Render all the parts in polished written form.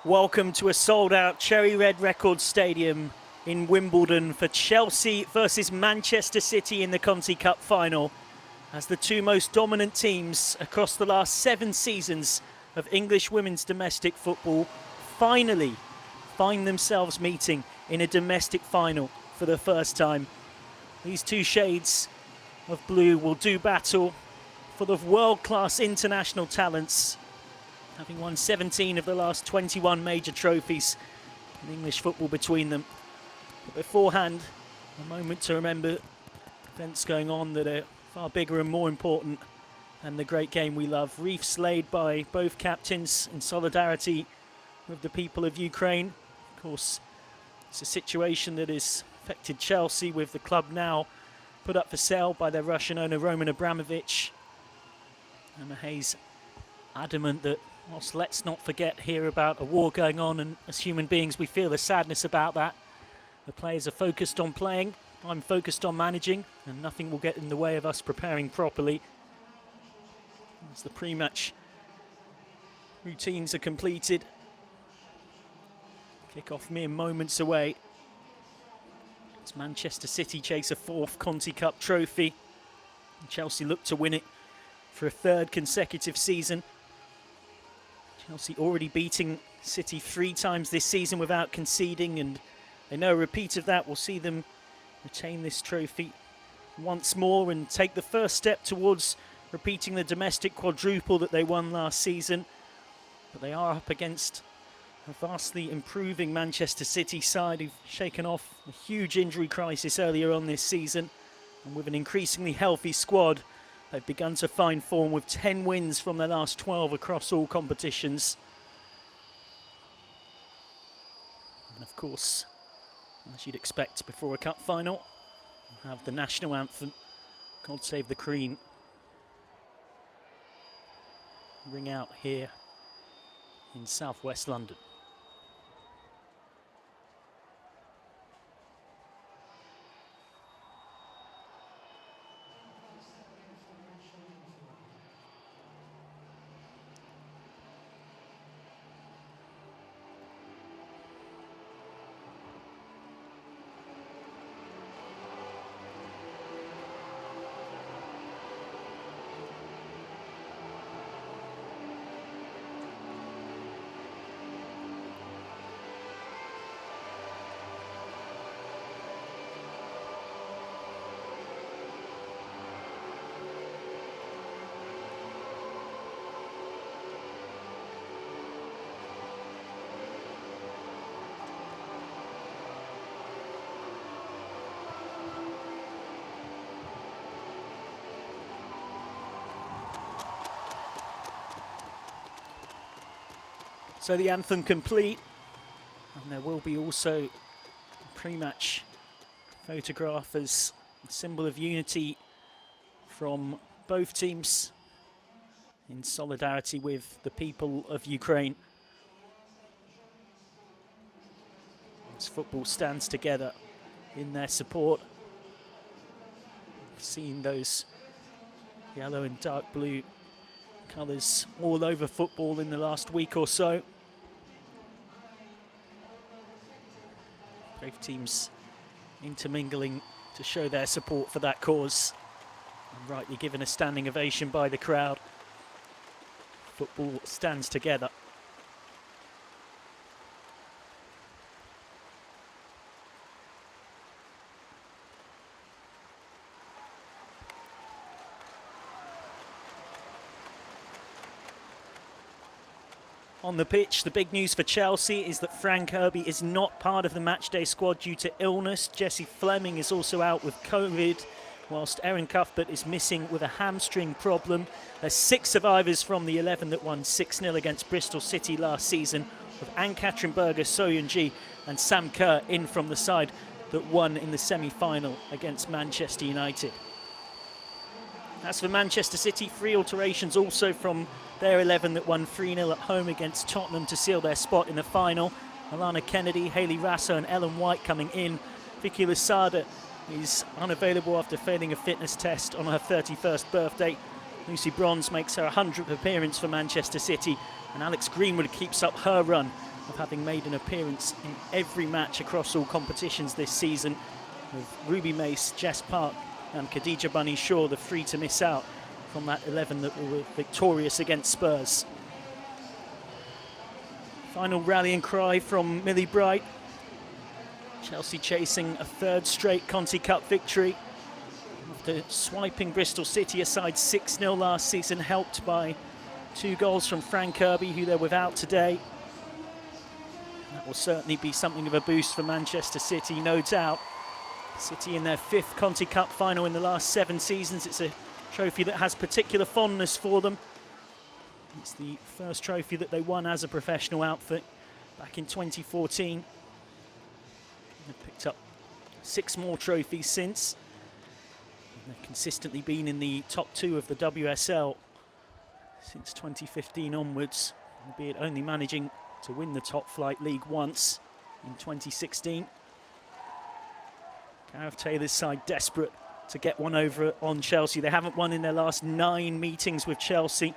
Welcome to a sold-out Cherry Red Records Stadium in Wimbledon for Chelsea versus Manchester City in the Conti Cup final, as the two most dominant teams across the last 7 seasons of English women's domestic football finally find themselves meeting in a domestic final for the first time. These two shades of blue will do battle for the world-class international talents, having won 17 of the last 21 major trophies in English football between them. But beforehand, a moment to remember events going on that are far bigger and more important than the great game we love. Wreaths laid by both captains in solidarity with the people of Ukraine. Of course, it's a situation that has affected Chelsea, with the club now put up for sale by their Russian owner Roman Abramovich. And Hayes adamant that, whilst let's not forget here about a war going on, and as human beings we feel the sadness about that, the players are focused on playing, I'm focused on managing, and nothing will get in the way of us preparing properly. As the pre-match routines are completed, kick-off mere moments away, as Manchester City chase a 4th Conti Cup trophy, and Chelsea look to win it for a 3rd consecutive season. Chelsea already beating City 3 times this season without conceding, and they know a repeat of that will see them retain this trophy once more and take the first step towards repeating the domestic quadruple that they won last season. But they are up against a vastly improving Manchester City side who've shaken off a huge injury crisis earlier on this season, and with an increasingly healthy squad, they've begun to find form with 10 wins from their last 12 across all competitions. And of course, as you'd expect before a cup final, we'll have the national anthem, God Save the Queen, ring out here in southwest London. So the anthem complete, and there will be also a pre-match photograph as a symbol of unity from both teams in solidarity with the people of Ukraine. As football stands together in their support, seeing those yellow and dark blue colours all over football in the last week or so. Both teams intermingling to show their support for that cause, and rightly given a standing ovation by the crowd. Football stands together. On the pitch, the big news for Chelsea is that Frank Kirby is not part of the matchday squad due to illness. Jessie Fleming is also out with COVID, whilst Erin Cuthbert is missing with a hamstring problem. There's 6 survivors from the 11 that won 6-0 against Bristol City last season, with Ann-Katrin Berger, Soyun-ji and Sam Kerr in from the side that won in the semi-final against Manchester United. As for Manchester City, 3 alterations also from their 11 that won 3-0 at home against Tottenham to seal their spot in the final. Alana Kennedy, Hayley Rasso and Ellen White coming in. Vicky Lusada is unavailable after failing a fitness test on her 31st birthday. Lucy Bronze makes her 100th appearance for Manchester City, and Alex Greenwood keeps up her run of having made an appearance in every match across all competitions this season, with Ruby Mace, Jess Park and Khadija Bunny Shaw the three to miss out from that 11 that were victorious against Spurs. Final rallying cry from Millie Bright. Chelsea chasing a third straight Conti Cup victory after swiping Bristol City aside 6-0 last season, helped by 2 goals from Fran Kirby, who they're without today. That will certainly be something of a boost for Manchester City, no doubt. City in their 5th Conti Cup final in the last 7 seasons. It's a trophy that has particular fondness for them. It's the first trophy that they won as a professional outfit back in 2014. They've picked up 6 more trophies since. And they've consistently been in the top 2 of the WSL since 2015 onwards, albeit only managing to win the top flight league once in 2016. Gareth Taylor's side desperate to get one over on Chelsea. They haven't won in their last 9 meetings with Chelsea,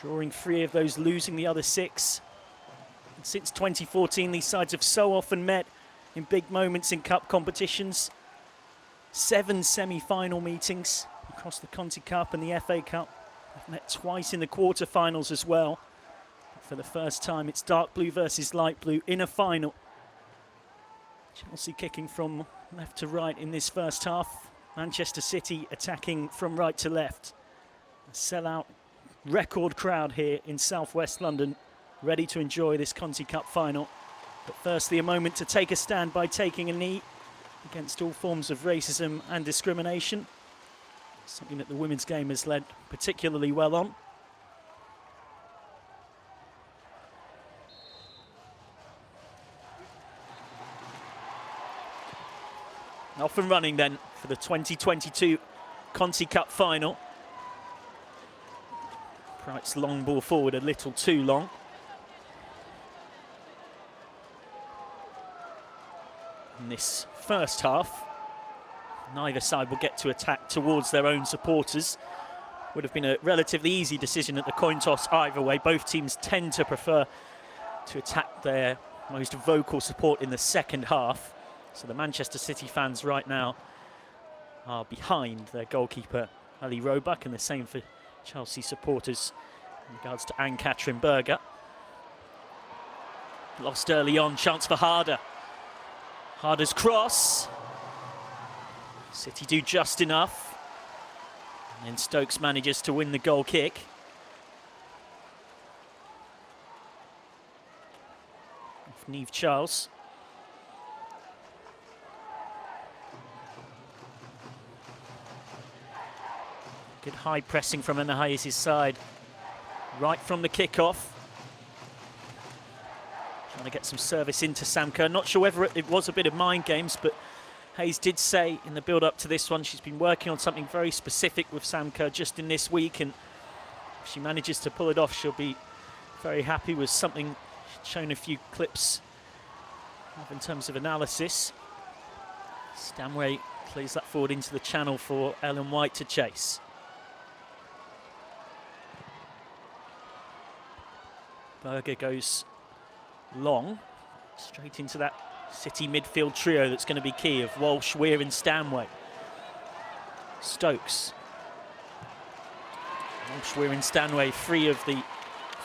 drawing 3 of those, losing the other 6. And since 2014, these sides have so often met in big moments in cup competitions. 7 semi-final meetings across the Conti Cup and the FA Cup. They've met twice in the quarter-finals as well. But for the first time, it's dark blue versus light blue in a final. Chelsea kicking from left to right in this first half. Manchester City attacking from right to left. A sellout record crowd here in southwest London, ready to enjoy this Conti Cup final. But firstly, a moment to take a stand by taking a knee against all forms of racism and discrimination. Something that the women's game has led particularly well on. Off and running then for the 2022 Conti Cup final. Bright's long ball forward a little too long. In this first half, neither side will get to attack towards their own supporters. Would have been a relatively easy decision at the coin toss either way. Both teams tend to prefer to attack their most vocal support in the second half. So the Manchester City fans right now are behind their goalkeeper Ali Roebuck, and the same for Chelsea supporters in regards to Ann-Katrin Berger. Lost early on, chance for Harder. Harder's cross. City do just enough. And then Stokes manages to win the goal kick. Off Niamh Charles. Good high pressing from Emma Hayes' side. Right from the kickoff. Trying to get some service into Sam Kerr. Not sure whether it was a bit of mind games, but Hayes did say in the build-up to this one she's been working on something very specific with Sam Kerr just in this week, and if she manages to pull it off, she'll be very happy with something she's shown a few clips of in terms of analysis. Stanway plays that forward into the channel for Ellen White to chase. Berger goes long, straight into that City midfield trio that's going to be key of Walsh, Weir and Stanway. Stokes. Walsh, Weir and Stanway, 3 of the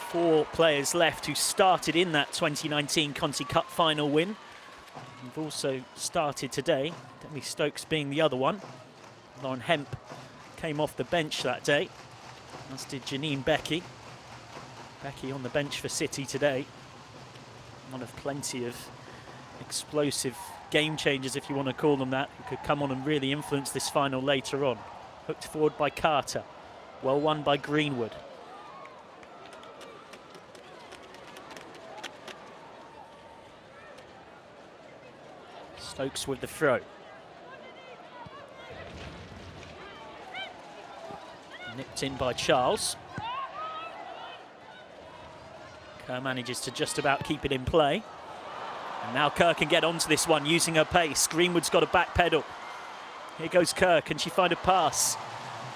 4 players left who started in that 2019 Conti Cup final win. We've also started today, Demi Stokes being the other one. Lauren Hemp came off the bench that day, as did Janine Becky. Becky on the bench for City today. One of plenty of explosive game changers, if you want to call them that, who could come on and really influence this final later on. Hooked forward by Carter. Well won by Greenwood. Stokes with the throw. Nipped in by Charles. Kerr manages to just about keep it in play. And now Kerr can get onto this one using her pace. Greenwood's got a back pedal. Here goes Kerr. Can she find a pass?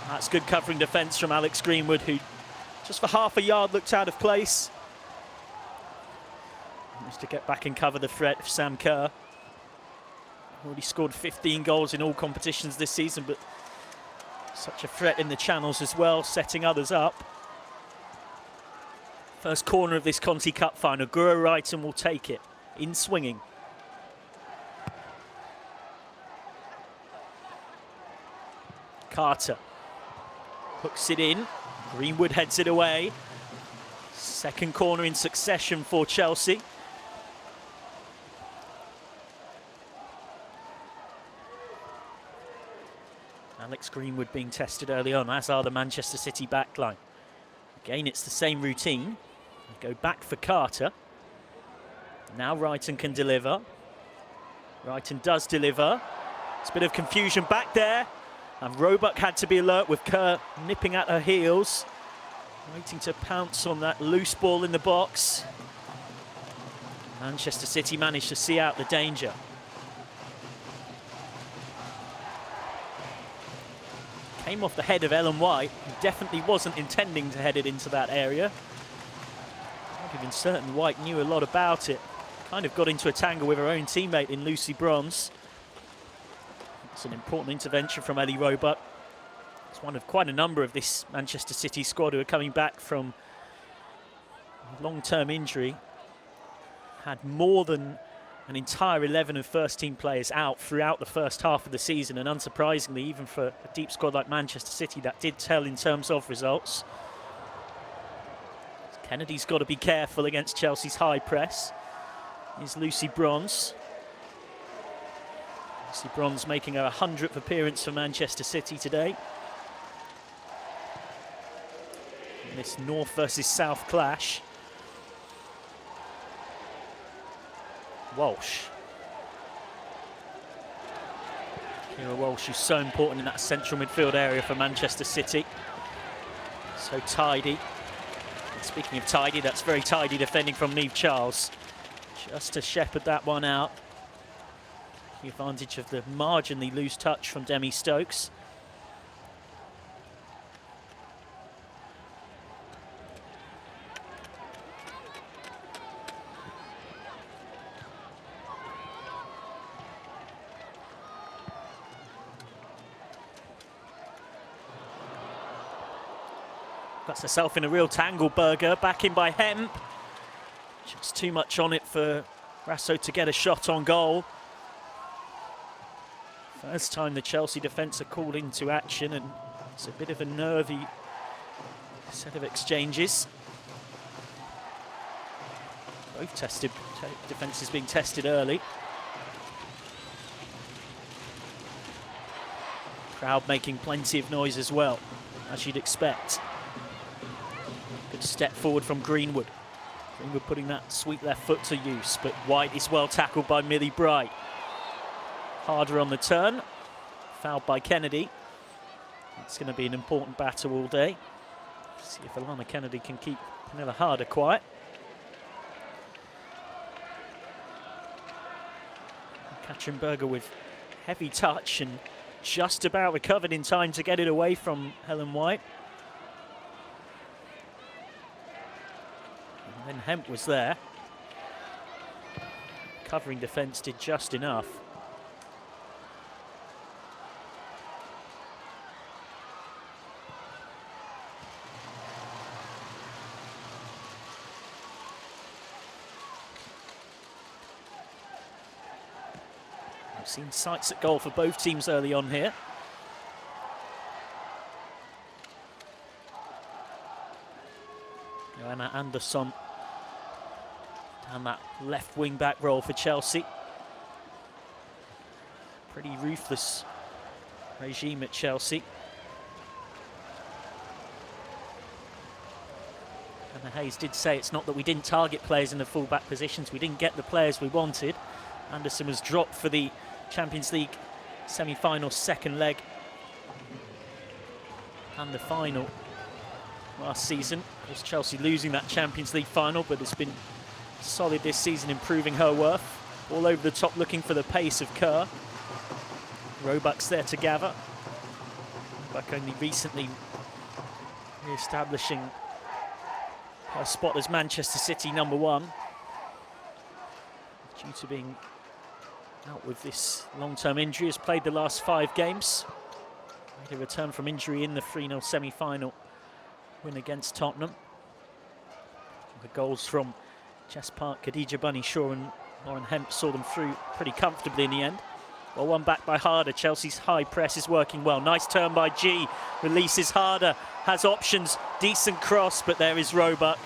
That's good covering defence from Alex Greenwood, who just for half a yard looked out of place. Managed to get back and cover the threat of Sam Kerr. Already scored 15 goals in all competitions this season, but such a threat in the channels as well, setting others up. First corner of this Conti Cup final. Guro Reiten will take it, in swinging. Carter hooks it in. Greenwood heads it away. Second corner in succession for Chelsea. Alex Greenwood being tested early on, as are the Manchester City backline. Again, it's the same routine. They go back for Carter. Now Reiten can deliver. Reiten does deliver. It's a bit of confusion back there. And Roebuck had to be alert with Kerr nipping at her heels. Waiting to pounce on that loose ball in the box. Manchester City managed to see out the danger. Came off the head of Ellen White, who definitely wasn't intending to head it into that area. Not even certain White knew a lot about it. Kind of got into a tangle with her own teammate in Lucy Bronze. It's an important intervention from Ellie Roebuck. It's one of quite a number of this Manchester City squad who are coming back from long-term injury. Had more than an entire 11 of first-team players out throughout the first half of the season, and unsurprisingly, even for a deep squad like Manchester City, that did tell in terms of results. Kennedy's got to be careful against Chelsea's high press. Here's Lucy Bronze. Lucy Bronze making her 100th appearance for Manchester City today. In this North versus South clash. Walsh. Kira Walsh is so important in that central midfield area for Manchester City. So tidy. And speaking of tidy, that's very tidy defending from Niamh Charles. Just to shepherd that one out. The advantage of the marginally loose touch from Demi Stokes. Got herself in a real tangle, Berger. Back in by Hemp. Just too much on it for Grasso to get a shot on goal. First time the Chelsea defence are called into action, and it's a bit of a nervy set of exchanges. Both defences being tested early. Crowd making plenty of noise as well, as you'd expect. Good step forward from Greenwood. Greenwood putting that sweet left foot to use, but White is well tackled by Millie Bright. Harder on the turn, fouled by Kennedy. It's going to be an important battle all day. See if Alana Kennedy can keep Pernilla Harder quiet. Katrin Berger with heavy touch and just about recovered in time to get it away from Helen White. And then Hemp was there. Covering defence did just enough. I've seen sights at goal for both teams early on here. Joanna Andersson down that left wing back role for Chelsea. Pretty ruthless regime at Chelsea. And Hayes did say it's not that we didn't target players in the full-back positions, we didn't get the players we wanted. Anderson was dropped for the Champions League semi-final second leg and the final last season. Of course, Chelsea losing that Champions League final, but it's been solid this season, improving her worth. All over the top, looking for the pace of Kerr. Roebuck's there to gather. Roebuck only recently re-establishing her spot as Manchester City #1. due to being out with this long-term injury, has played the last 5 games. Made a return from injury in the 3-0 semi-final win against Tottenham. The goals from Jess Park, Khadija Bunny Shaw and Lauren Hemp saw them through pretty comfortably in the end. Well, one back by Harder. Chelsea's high press is working well. Nice turn by G. Releases Harder. Has options. Decent cross, but there is Roebuck.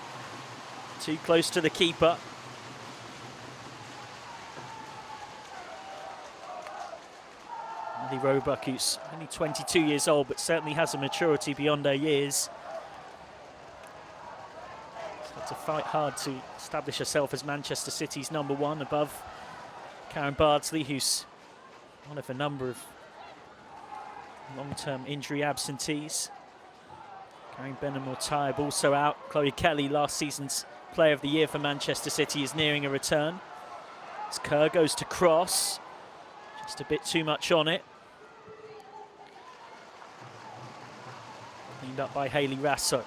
Too close to the keeper. Andy Roebuck, who's only 22 years old, but certainly has a maturity beyond her years. She's had to fight hard to establish herself as Manchester City's #1 above Karen Bardsley, who's one of a number of long-term injury absentees. Karen Benham-Taib also out. Chloe Kelly, last season's Player of the Year for Manchester City, is nearing a return. As Kerr goes to cross, just a bit too much on it. Cleaned up by Hayley Rasso.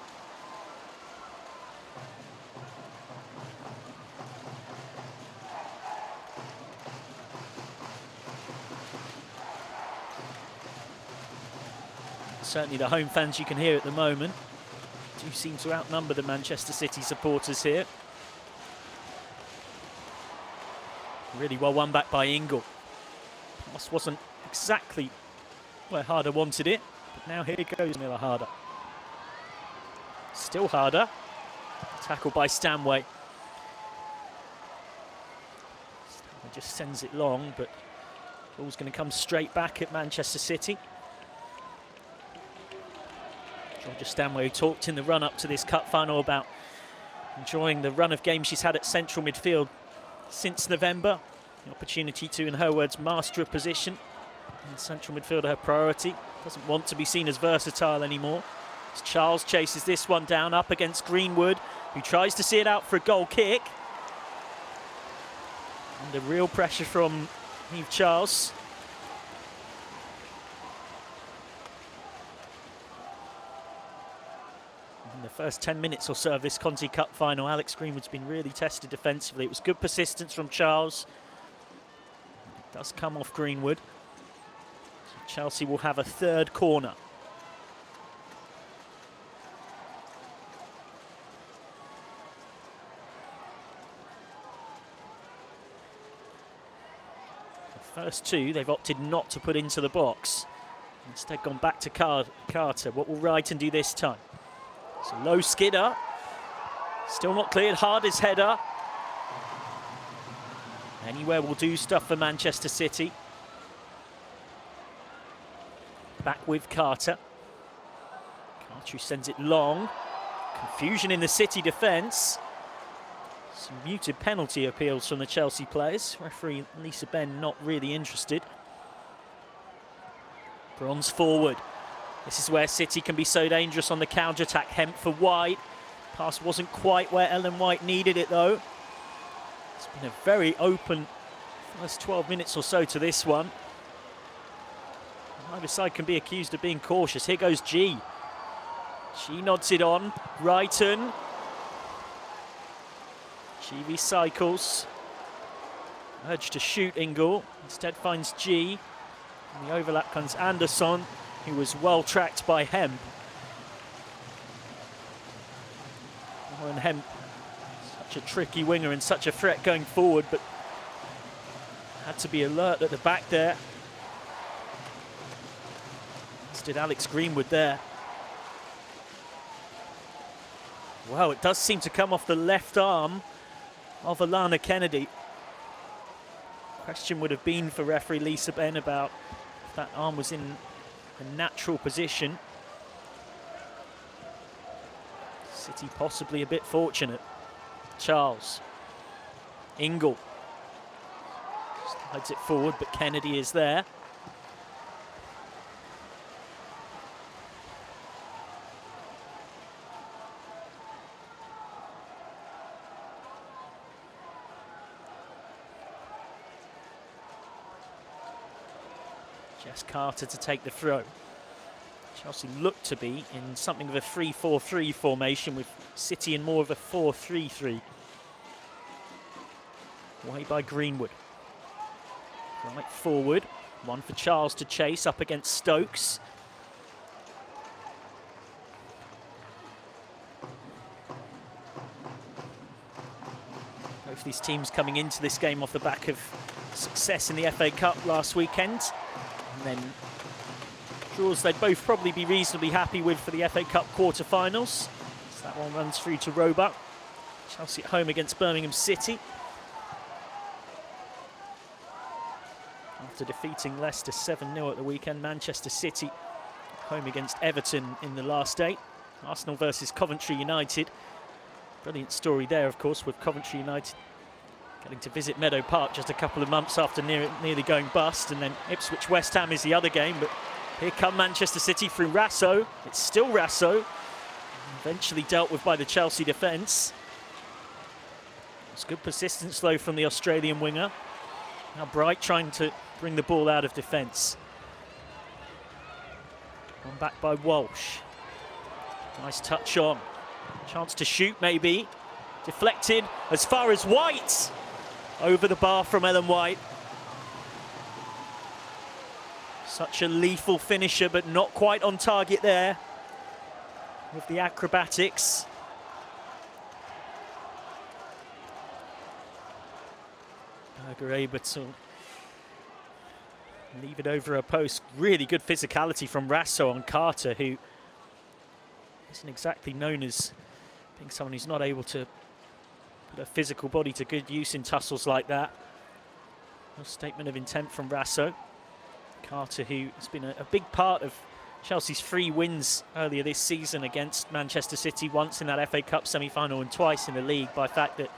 Certainly the home fans you can hear at the moment do seem to outnumber the Manchester City supporters here. Really well won back by Ingle. Pass wasn't exactly where Harder wanted it, but now here goes Miller Harder. Still Harder. Tackle by Stanway. Stanway just sends it long, but ball's going to come straight back at Manchester City. Georgia Stanway, who talked in the run-up to this cup final about enjoying the run of games she's had at central midfield since November. The opportunity to, in her words, master a position in central midfield, her priority. Doesn't want to be seen as versatile anymore. As Charles chases this one down up against Greenwood, who tries to see it out for a goal kick. Under real pressure from Eve Charles. In the first 10 minutes or so of this Conti Cup final, Alex Greenwood's been really tested defensively. It was good persistence from Charles. It does come off Greenwood. So Chelsea will have a third corner. The first two they've opted not to put into the box. Instead gone back to Carter. What will Wrighton do this time? It's a low skidder, still not cleared. Harder's header. Anywhere will do stuff for Manchester City. Back with Carter. Carter sends it long. Confusion in the City defence. Some muted penalty appeals from the Chelsea players. Referee Lisa Benn not really interested. Bronze forward. This is where City can be so dangerous on the counter-attack. Hemp for White. Pass wasn't quite where Ellen White needed it, though. It's been a very open first 12 minutes or so to this one. Neither side can be accused of being cautious. Here goes G. She nods it on. Wrighton. She recycles. Urge to shoot Ingle. Instead finds G. In the overlap comes Anderson, who was well tracked by Hemp. And Hemp, such a tricky winger and such a threat going forward, but had to be alert at the back there. As did Alex Greenwood there. Wow, it does seem to come off the left arm of Alana Kennedy. Question would have been for referee Lisa Benn about if that arm was in a natural position. City possibly a bit fortunate. Charles. Ingle. Slides it forward, but Kennedy is there. Jess Carter to take the throw. Chelsea look to be in something of a 3-4-3 formation with City in more of a 4-3-3. Away by Greenwood. Right forward. One for Charles to chase up against Stokes. Both these teams coming into this game off the back of success in the FA Cup last weekend. And then draws they'd both probably be reasonably happy with for the FA Cup quarter-finals. So that one runs through to Roebuck. Chelsea at home against Birmingham City. After defeating Leicester 7-0 at the weekend, Manchester City home against Everton in the last 8. Arsenal versus Coventry United. Brilliant story there, of course, with Coventry United getting to visit Meadow Park just a couple of months after nearly going bust. And then Ipswich West Ham is the other game. But here come Manchester City through Rasso. It's still Rasso. Eventually dealt with by the Chelsea defence. It's good persistence, though, from the Australian winger. Now Bright trying to bring the ball out of defence. One back by Walsh. Nice touch on. Chance to shoot, maybe. Deflected as far as White. Over the bar from Ellen White. Such a lethal finisher, but not quite on target there with the acrobatics. Berger able to leave it over a post. Really good physicality from Rasso on Carter, who isn't exactly known as being someone who's not able to put a physical body to good use in tussles like that. A statement of intent from Rasso. Carter, who has been a big part of Chelsea's 3 wins earlier this season against Manchester City, once in that FA Cup semi-final and twice in the league, by the fact that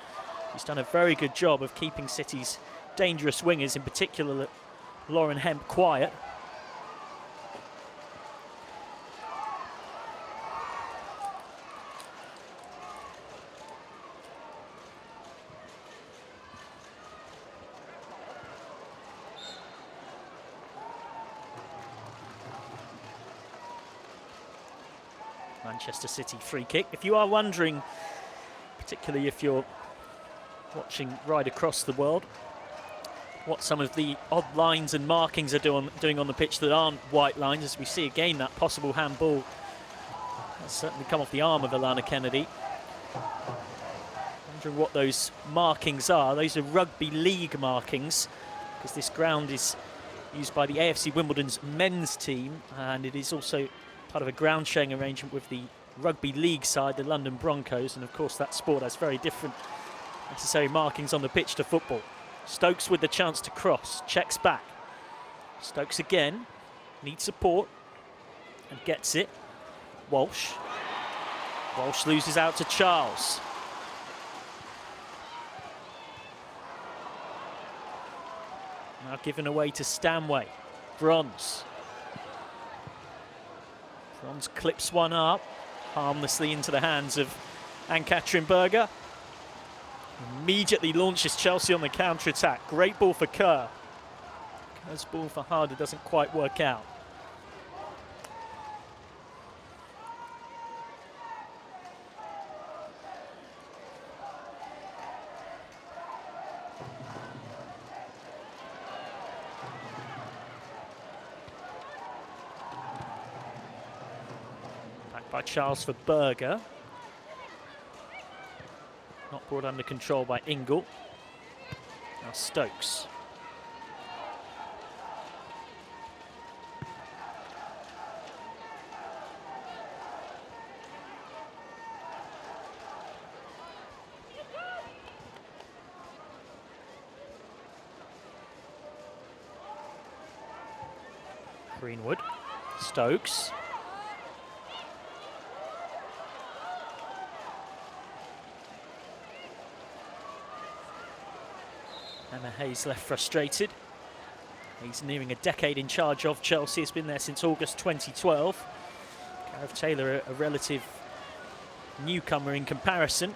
he's done a very good job of keeping City's dangerous wingers, in particular Lauren Hemp, quiet. Manchester City free kick. If you are wondering, particularly if you're watching right across the world, what some of the odd lines and markings are doing on the pitch that aren't white lines, as we see again that possible handball has certainly come off the arm of Alana Kennedy. Wondering what those markings are. Those are rugby league markings, because this ground is used by the AFC Wimbledon's men's team, and it is also part of a ground sharing arrangement with the rugby league side, the London Broncos, and of course that sport has very different necessary markings on the pitch to football. Stokes with the chance to cross, checks back. Stokes again, needs support, and gets it. Walsh. Walsh loses out to Charles. Now given away to Stanway. Bronze. Bronze clips one up, harmlessly into the hands of Ann-Katrin Berger. Immediately launches Chelsea on the counter-attack. Great ball for Kerr. Kerr's ball for Harder doesn't quite work out. Back by Charles for Berger. Not brought under control by Ingle. Now Stokes. Greenwood. Stokes. Emma Hayes left frustrated. He's nearing a decade in charge of Chelsea. He's been there since August 2012. Gareth Taylor, a relative newcomer in comparison.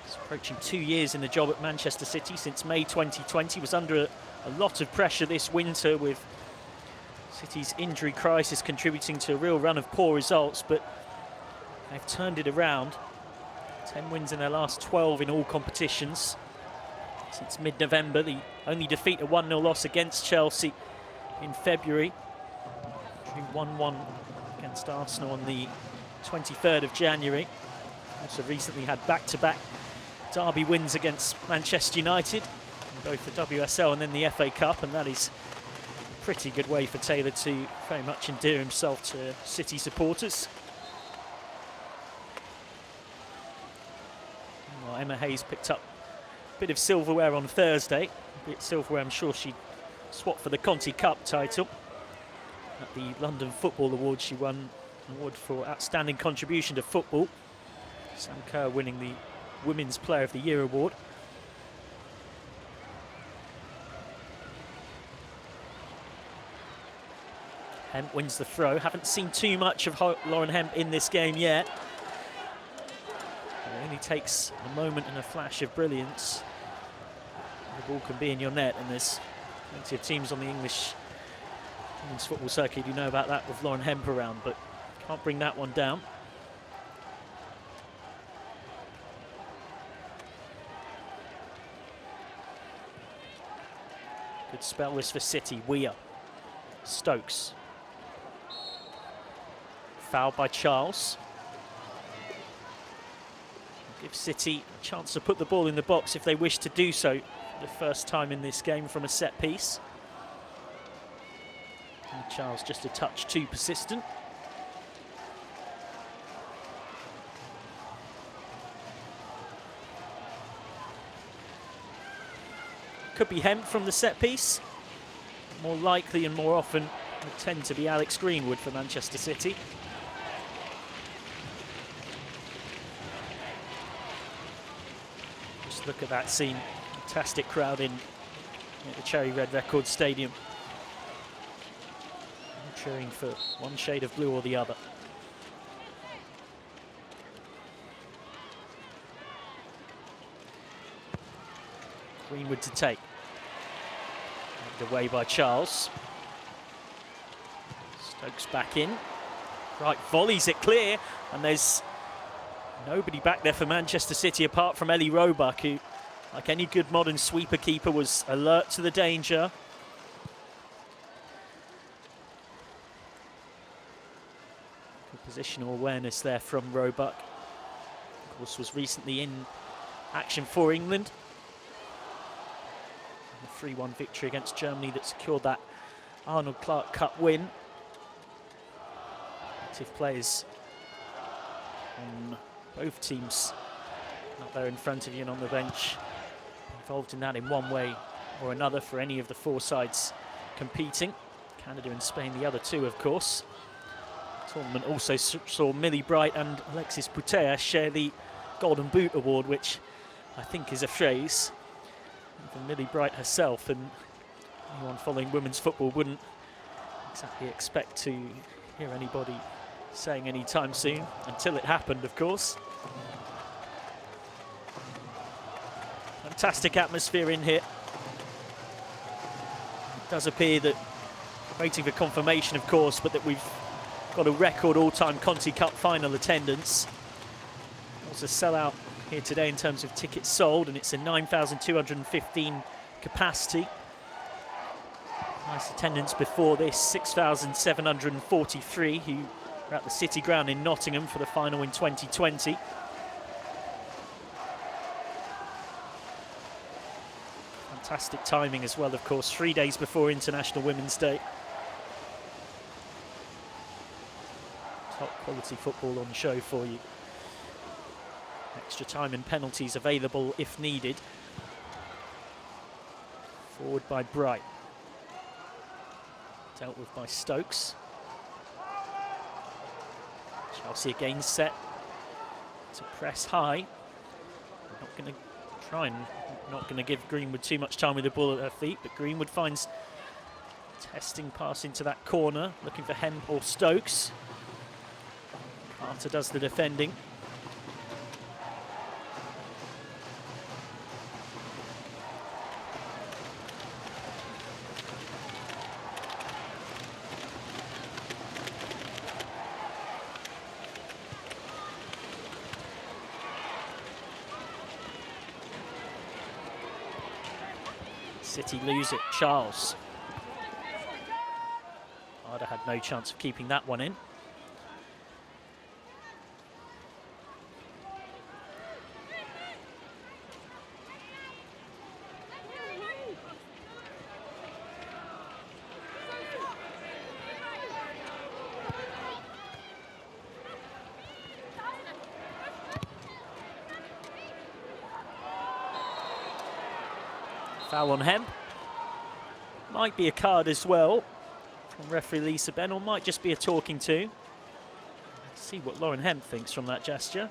He's approaching 2 years in the job at Manchester City since May 2020. Was under a lot of pressure this winter, with City's injury crisis contributing to a real run of poor results, but they've turned it around. 10 wins in their last 12 in all competitions. since mid-November. The only defeat, a 1-0 loss against Chelsea in February. 1-1 against Arsenal on the 23rd of January. Also recently had back-to-back derby wins against Manchester United, both the WSL and then the FA Cup, and that is a pretty good way for Taylor to very much endear himself to City supporters. Well, Emma Hayes picked up a bit of silverware on Thursday, a bit of silverware I'm sure she'd swap for the Conti Cup title. At the London Football Awards, she won an award for outstanding contribution to football. Sam Kerr winning the Women's Player of the Year award. Hemp wins the throw. Haven't seen too much of Lauren Hemp in this game yet. It only takes a moment and a flash of brilliance. The ball can be in your net, and there's plenty of teams on the English women's football circuit who know about that with Lauren Hemp around, but can't bring that one down. Good spell this for City. Weir. Stokes. Foul by Charles. Give City a chance to put the ball in the box if they wish to do so for the first time in this game from a set piece. And Charles just a touch too persistent. Could be Hemp from the set piece. More likely and more often would tend to be Alex Greenwood for Manchester City. Just look at that scene. Fantastic crowd in at the Cherry Red Records Stadium. Cheering for one shade of blue or the other. Greenwood to take. Knocked away by Charles. Stokes back in. Right, volleys it clear, and there's nobody back there for Manchester City apart from Ellie Roebuck, who, like any good modern sweeper keeper, was alert to the danger. Good positional awareness there from Roebuck. Of course, was recently in action for England. A 3-1 victory against Germany that secured that Arnold Clark Cup win. Active players on both teams out there in front of you and on the bench, involved in that in one way or another for any of the four sides competing. Canada and Spain, the other two, of course. The tournament also saw Millie Bright and Alexis Putea share the Golden Boot Award, which I think is a phrase even Millie Bright herself and anyone following women's football wouldn't exactly expect to hear anybody saying anytime soon, until it happened, of course. Fantastic atmosphere in here. It does appear that, waiting for confirmation of course, but that we've got a record all-time Conti Cup final attendance. It was a sellout here today in terms of tickets sold, and it's a 9,215 capacity. Nice attendance before this, 6,743 who were at the City Ground in Nottingham for the final in 2020. Fantastic timing as well, of course, 3 days before International Women's Day. Top quality football on show for you. Extra time and penalties available if needed. Forward by Bright. Dealt with by Stokes. Chelsea again set to press high. Not going to try and not going to give Greenwood too much time with the ball at her feet, but Greenwood finds testing pass into that corner, looking for Hemp or Stokes. Carter does the defending. City lose it. Charles. Arda had no chance of keeping that one in. Foul on Hemp. Might be a card as well from referee Lisa Ben, or might just be a talking to. Let's see what Lauren Hemp thinks from that gesture.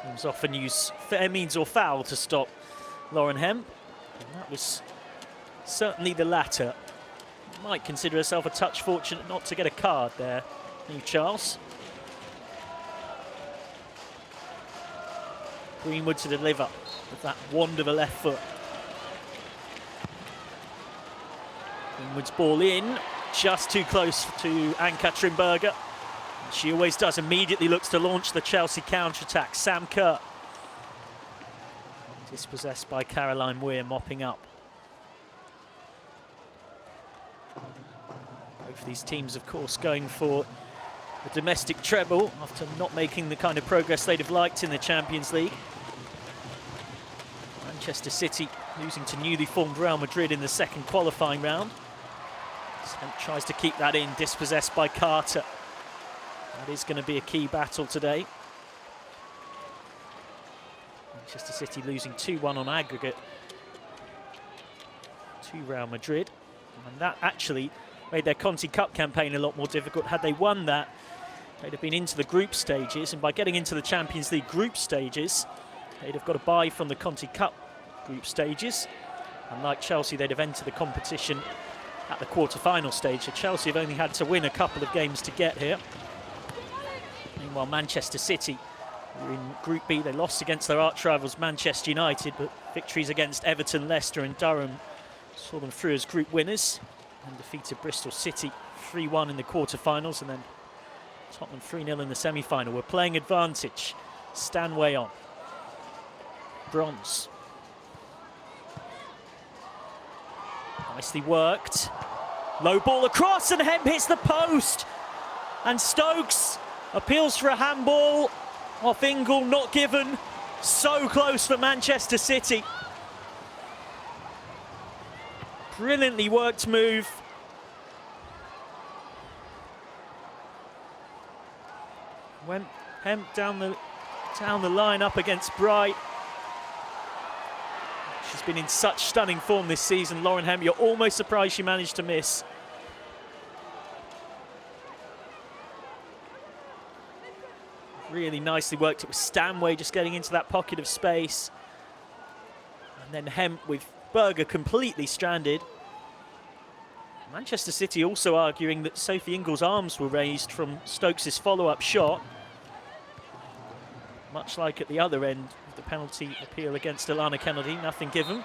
Teams often use fair means or foul to stop Lauren Hemp, and that was certainly the latter. Might consider herself a touch fortunate not to get a card there. New Charles. Greenwood to deliver with that wand of a left foot. Greenwood's ball in, just too close to Ann-Katrin Berger. She always does, immediately looks to launch the Chelsea counter-attack. Sam Kerr. Dispossessed by Caroline Weir, mopping up. Both of these teams, of course, going for the domestic treble after not making the kind of progress they'd have liked in the Champions League. Manchester City losing to newly formed Real Madrid in the second qualifying round. Hemp tries to keep that in, dispossessed by Carter. That is going to be a key battle today. Manchester City losing 2-1 on aggregate to Real Madrid. And that actually made their Conti Cup campaign a lot more difficult. Had they won that, they'd have been into the group stages, and by getting into the Champions League group stages, they'd have got a bye from the Conti Cup group stages. Unlike Chelsea, they'd have entered the competition at the quarter-final stage. So Chelsea have only had to win a couple of games to get here. Meanwhile, Manchester City were in Group B. They lost against their arch-rivals Manchester United, but victories against Everton, Leicester and Durham saw them through as group winners, and defeated Bristol City 3-1 in the quarter-finals, and then Tottenham 3-0 in the semi-final. We're playing advantage. Stanway on. Bronze. Nicely worked. Low ball across, and Hemp hits the post. And Stokes appeals for a handball off Ingle, not given. So close for Manchester City. Brilliantly worked move. Went Hemp down the line up against Bright. She's been in such stunning form this season, Lauren Hemp. You're almost surprised she managed to miss. Really nicely worked. It was Stanway just getting into that pocket of space. And then Hemp with Berger completely stranded. Manchester City also arguing that Sophie Ingle's arms were raised from Stokes' follow-up shot. Much like at the other end of the penalty appeal against Alana Kennedy, nothing given.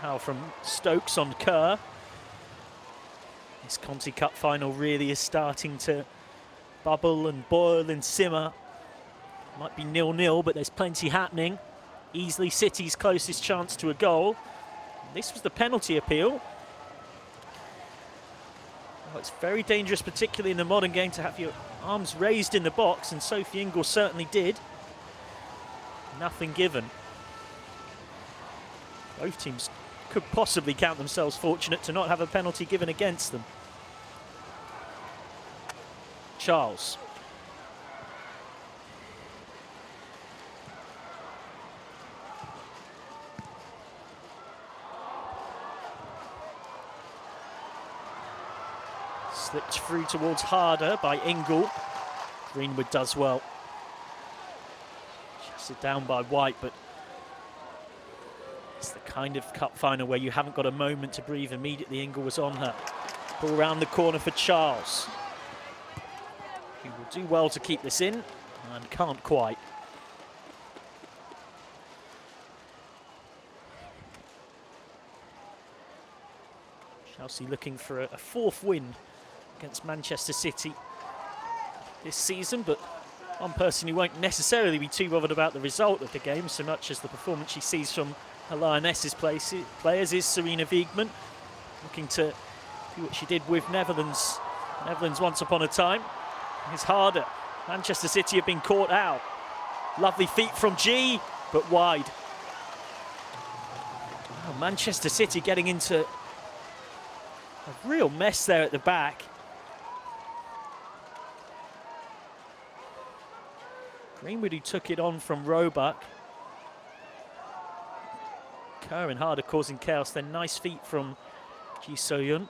Foul from Stokes on Kerr. This Conti Cup final really is starting to bubble and boil and simmer. Might be 0-0, but there's plenty happening. Easily City's closest chance to a goal. This was the penalty appeal. Well, it's very dangerous, particularly in the modern game, to have your arms raised in the box, and Sophie Ingle certainly did. Nothing given. Both teams could possibly count themselves fortunate to not have a penalty given against them. Charles. Slipped through towards Harder by Ingle. Greenwood does well. Chased down by White, but it's the kind of cup final where you haven't got a moment to breathe. Immediately Ingle was on her. Ball around the corner for Charles. He will do well to keep this in, and can't quite. Chelsea looking for a fourth win against Manchester City. this season, but one person who won't necessarily be too bothered about the result of the game so much as the performance she sees from her Lionesses players is Sarina Wiegman, looking to do what she did with Netherlands once upon a time. It's harder. Manchester City have been caught out. Lovely feet from G, but wide. Oh, Manchester City getting into a real mess there at the back. Greenwood, who took it on from Roebuck. Kerr and Harder causing chaos. Then nice feet from Ji So-yun.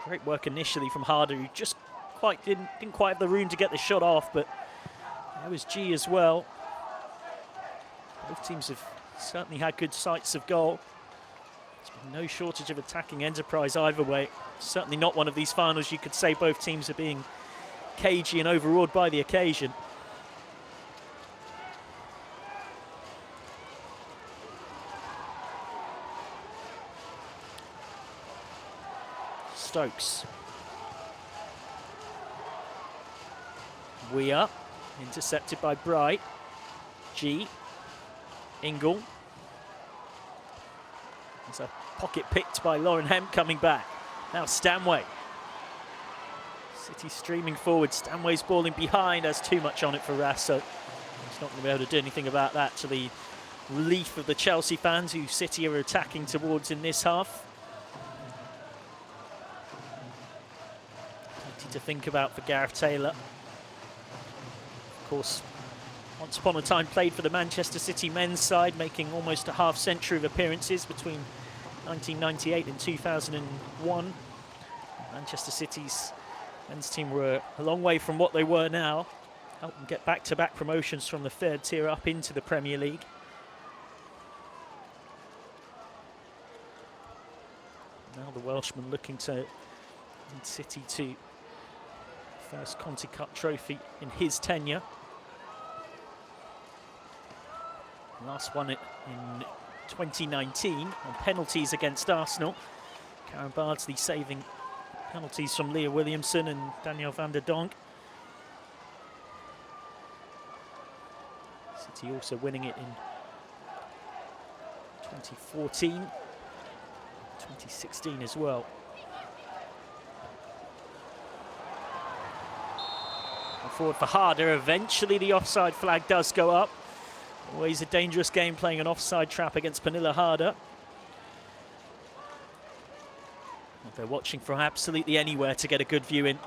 Great work initially from Harder, who just didn't quite have the room to get the shot off, but there was G as well. Both teams have certainly had good sights of goal. There's been no shortage of attacking enterprise either way. Certainly not one of these finals you could say both teams are being cagey and overawed by the occasion. Stokes. We are intercepted by Bright. G. Ingle. There's a pocket picked by Lauren Hemp coming back. Now Stanway. City streaming forward. Stanway's balling behind. Has too much on it for Rasso. He's not going to be able to do anything about that, to the relief of the Chelsea fans who City are attacking towards in this half. Plenty to think about for Gareth Taylor. Of course, once upon a time played for the Manchester City men's side, making almost a half-century of appearances between 1998 and 2001. Manchester City's men's team were a long way from what they were now. Helped them get back-to-back promotions from the third tier up into the Premier League. Now the Welshman looking to lead City to first Conti Cup trophy in his tenure. Last one in 2019 on penalties against Arsenal. Karen Bardsley saving penalties from Leah Williamson and Danielle van der Donk. City also winning it in 2014, 2016 as well. And forward for Harder. Eventually the offside flag does go up. Always a dangerous game playing an offside trap against Pernilla Harder. Well, they're watching from absolutely anywhere to get a good view in.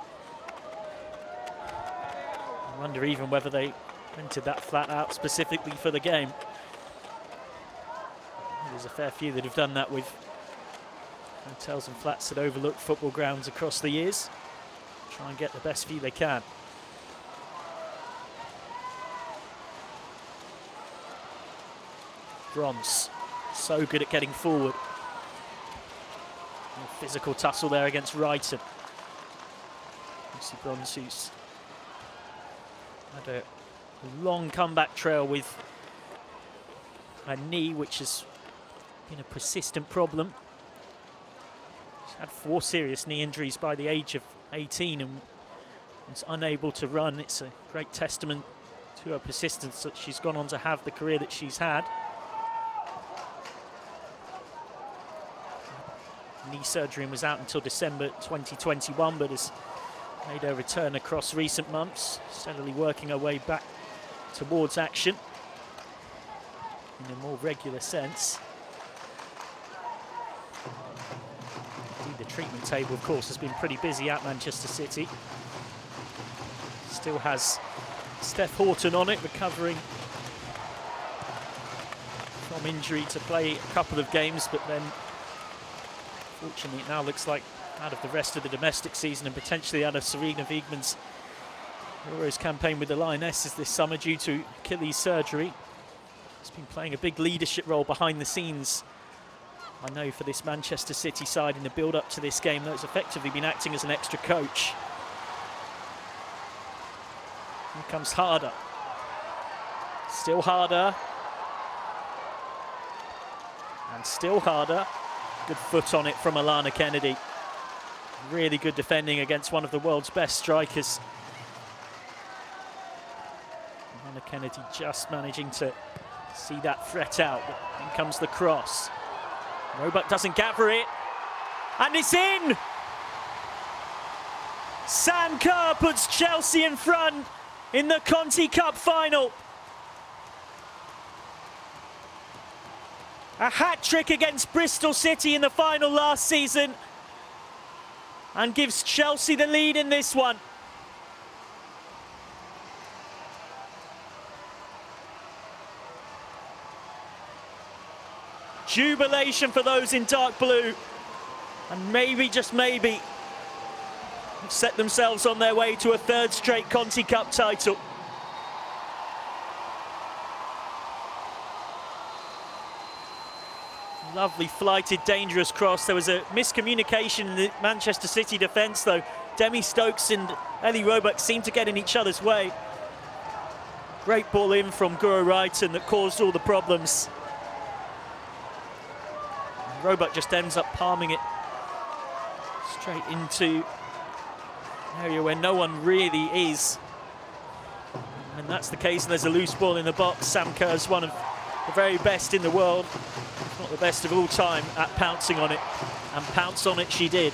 I wonder even whether they rented that flat out specifically for the game. There's a fair few that have done that with hotels and flats that overlook football grounds across the years. Try and get the best view they can. Bronze, so good at getting forward. A physical tussle there against Wrighton. Lucy Bronze, who's had a long comeback trail with her knee, which has been a persistent problem. She's had 4 serious knee injuries by the age of 18 and was unable to run. It's a great testament to her persistence that she's gone on to have the career that she's had. Knee surgery and was out until December 2021, but has made her return across recent months, steadily working her way back towards action in a more regular sense. Indeed, the treatment table, of course, has been pretty busy at Manchester City. Still has Steph Horton on it, recovering from injury to play a couple of games, but then fortunately, it now looks like out of the rest of the domestic season and potentially out of Sarina Wiegman's Euros campaign with the Lionesses this summer due to Achilles surgery. He's been playing a big leadership role behind the scenes, I know, for this Manchester City side in the build-up to this game. That's effectively been acting as an extra coach. Here comes Harder. Still Harder. And still Harder. Good foot on it from Alana Kennedy. Really good defending against one of the world's best strikers. Hannah Kennedy just managing to see that threat out. In comes the cross. Roebuck doesn't gather it. And it's in! Sam Kerr puts Chelsea in front in the Conti Cup final. A hat-trick against Bristol City in the final last season and gives Chelsea the lead in this one. Jubilation for those in dark blue, and maybe, just maybe, set themselves on their way to a third straight Conti Cup title. Lovely flighted, dangerous cross. There was a miscommunication in the Manchester City defence, though. Demi Stokes and Ellie Roebuck seemed to get in each other's way. Great ball in from Guro Reiten that caused all the problems. And Roebuck just ends up palming it straight into an area where no one really is. And that's the case, and there's a loose ball in the box. Sam Kerr's one of the very best in the world, if not the best of all time, at pouncing on it. And pounce on it she did.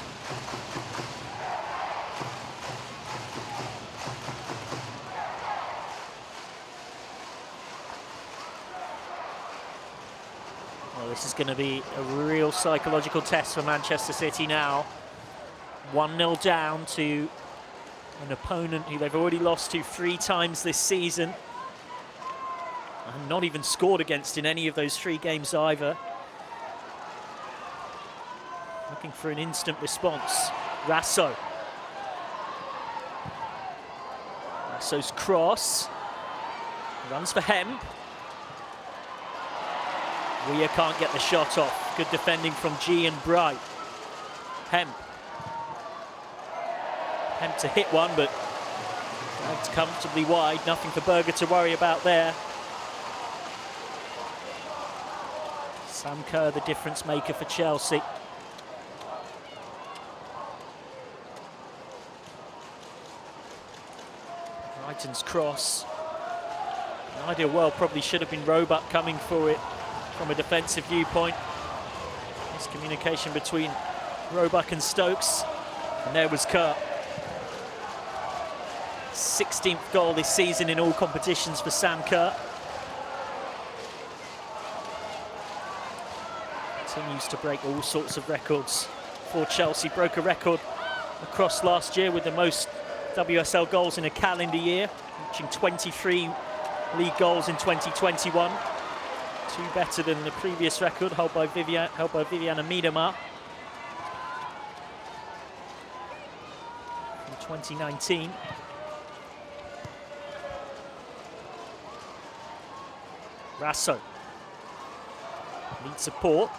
Well, this is going to be a real psychological test for Manchester City now. 1-0 down to an opponent who they've already lost to 3 times this season. And not even scored against in any of those 3 games either. Looking for an instant response. Rasso. Rasso's cross. Runs for Hemp. Weir can't get the shot off. Good defending from G and Bright. Hemp. Hemp to hit one, but dragged comfortably wide. Nothing for Berger to worry about there. Sam Kerr, the difference maker for Chelsea. Brighton's cross. In an ideal world, probably should have been Roebuck coming for it from a defensive viewpoint. Miscommunication between Roebuck and Stokes. And there was Kerr. 16th goal this season in all competitions for Sam Kerr. Continues to break all sorts of records for Chelsea. Broke a record across last year with the most WSL goals in a calendar year, reaching 23 league goals in 2021. 2 better than the previous record held by Viviana Miedema from 2019. Rasso needs support.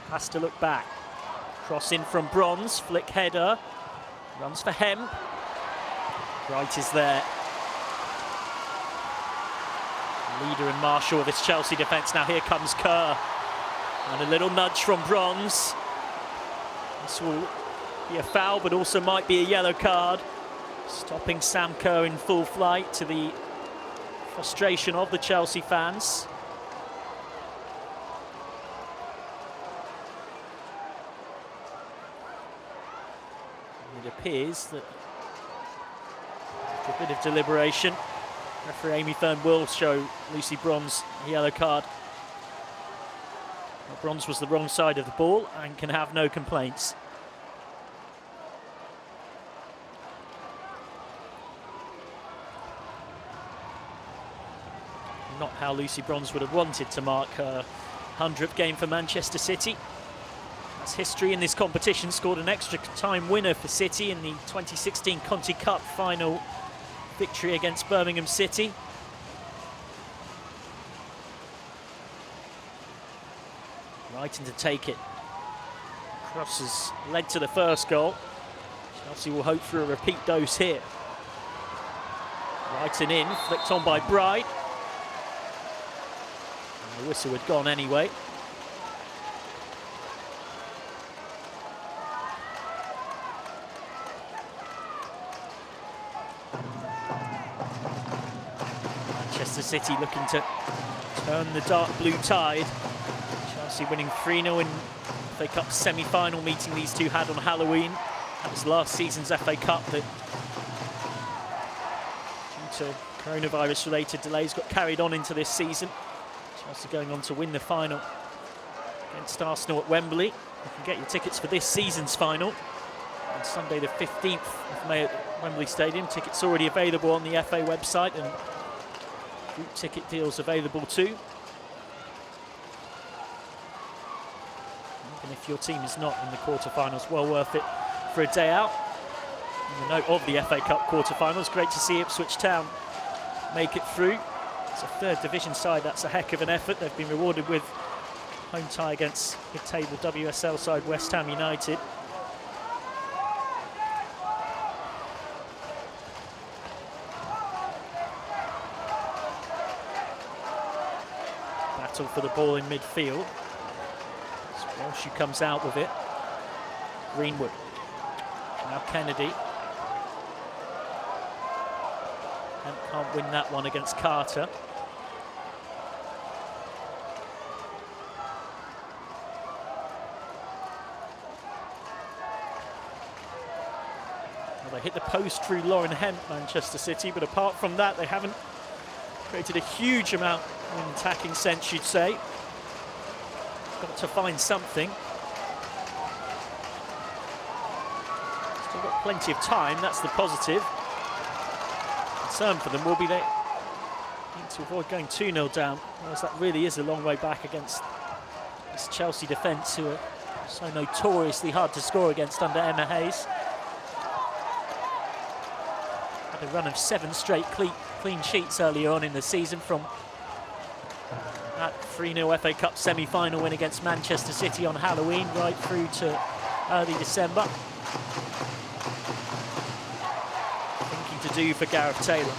Has to look back. Cross in from Bronze, flick header. Runs for Hemp. Bright is there. Leader and Marshall of this Chelsea defence. Now here comes Kerr. And a little nudge from Bronze. This will be a foul, but also might be a yellow card. Stopping Sam Kerr in full flight, to the frustration of the Chelsea fans. It appears that after a bit of deliberation, referee Amy Fern will show Lucy Bronze a yellow card. Well, Bronze was the wrong side of the ball and can have no complaints. Not how Lucy Bronze would have wanted to mark her 100th game for Manchester City. That's history in this competition. Scored an extra time winner for City in the 2016 Conti Cup final victory against Birmingham City. Reiten to take it. Crosses led to the first goal. Chelsea will hope for a repeat dose here. Reiten in, flicked on by Bright. And the whistle had gone anyway. Manchester City looking to turn the dark blue tide. Chelsea winning 3-0 in FA Cup semi-final meeting these two had on Halloween. That was last season's FA Cup that, due to coronavirus-related delays, got carried on into this season. Chelsea going on to win the final against Arsenal at Wembley. You can get your tickets for this season's final on Sunday the 15th of May at Wembley Stadium. Tickets already available on the FA website, and group ticket deals available too. Even if your team is not in the quarterfinals, well worth it for a day out. On the note of the FA Cup quarterfinals, great to see Ipswich Town make it through. It's a third division side, that's a heck of an effort. They've been rewarded with home tie against mid-table WSL side West Ham United. Battle for the ball in midfield. Walsh who comes out with it. Greenwood. Now Kennedy. And can't win that one against Carter. Well, they hit the post through Lauren Hemp, Manchester City, but apart from that, they haven't created a huge amount in attacking sense, you'd say. Got to find something. Still got plenty of time, that's the positive. Concern for them will be they need to avoid going 2-0 down, whereas that really is a long way back against this Chelsea defence, who are so notoriously hard to score against under Emma Hayes. Had a run of 7 straight clean sheets earlier on in the season, from that 3-0 FA Cup semi-final win against Manchester City on Halloween right through to early December. Thinking to do for Gareth Taylor.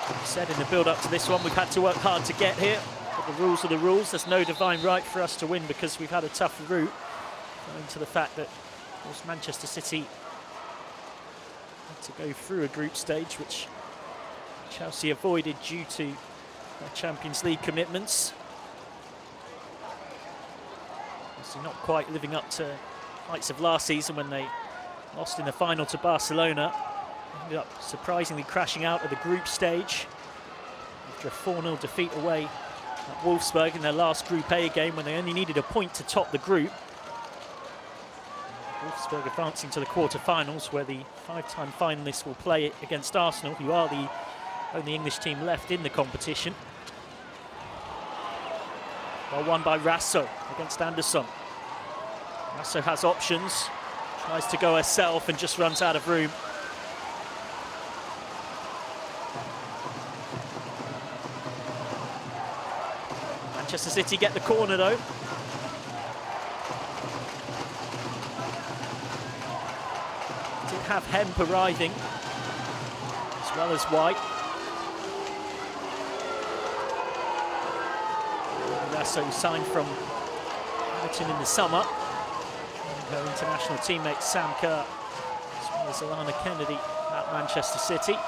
Like I said in the build-up to this one, we've had to work hard to get here, but the rules are the rules. There's no divine right for us to win because we've had a tough route, owing to the fact that, of course, Manchester City had to go through a group stage, which Chelsea avoided due to their Champions League commitments. Obviously not quite living up to heights of last season when they lost in the final to Barcelona. Ended up surprisingly crashing out at the group stage after a 4-0 defeat away at Wolfsburg in their last Group A game when they only needed a point to top the group. Wolfsburg advancing to the quarter-finals, where the 5-time finalists will play against Arsenal, who are the only English team left in the competition. Well won by Rasso against Anderson. Rasso has options, tries to go herself and just runs out of room. Manchester City get the corner though. Did have Hemp arriving, as well as White. Rasso signed from Everton in the summer. And her international teammate Sam Kerr, as well as Alana Kennedy at Manchester City.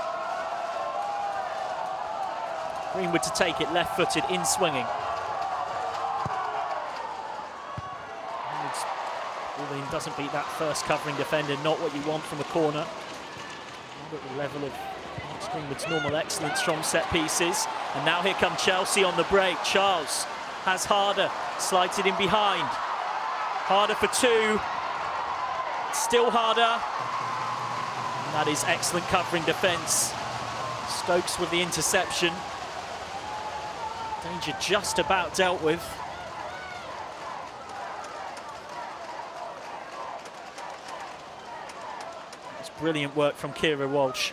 Greenwood to take it, left-footed, in-swinging. Greenwood doesn't beat that first covering defender, not what you want from a corner. Not at the level of Greenwood's normal excellence from set pieces. And now here come Chelsea on the break. Charles has Harder, slides it in behind. Harder for 2. Still Harder. And that is excellent covering defence. Stokes with the interception. Danger just about dealt with. It's brilliant work from Keira Walsh.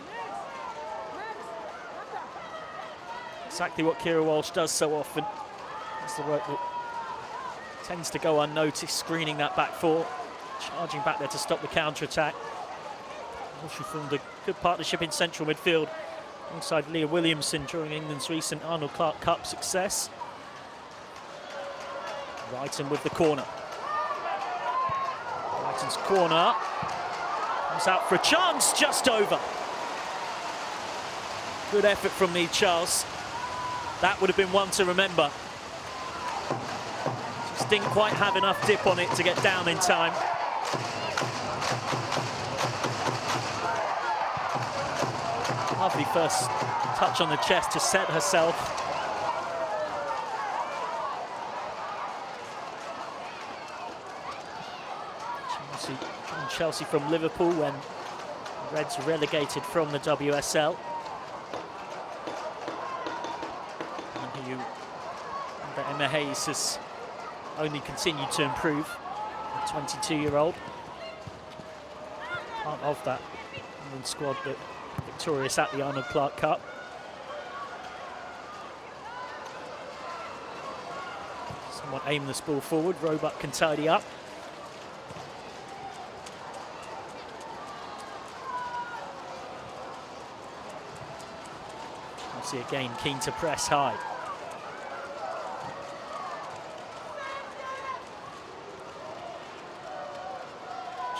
Exactly what Keira Walsh does so often. That's the work that tends to go unnoticed, screening that back four, charging back there to stop the counter-attack. Walsh formed a good partnership in central midfield alongside Leah Williamson during England's recent Arnold Clark Cup success. Wrighton with the corner. Wrighton's corner comes out for a chance, just over. Good effort from Lee Charles. That would have been one to remember. Just didn't quite have enough dip on it to get down in time. Lovely first touch on the chest to set herself. Chelsea from Liverpool when the Reds relegated from the WSL. And who, Emma Hayes has only continued to improve. A 22-year-old. Part of that England squad that victorious at the Arnold Clark Cup. Somewhat aimless ball forward. Roebuck can tidy up. Chelsea again keen to press high.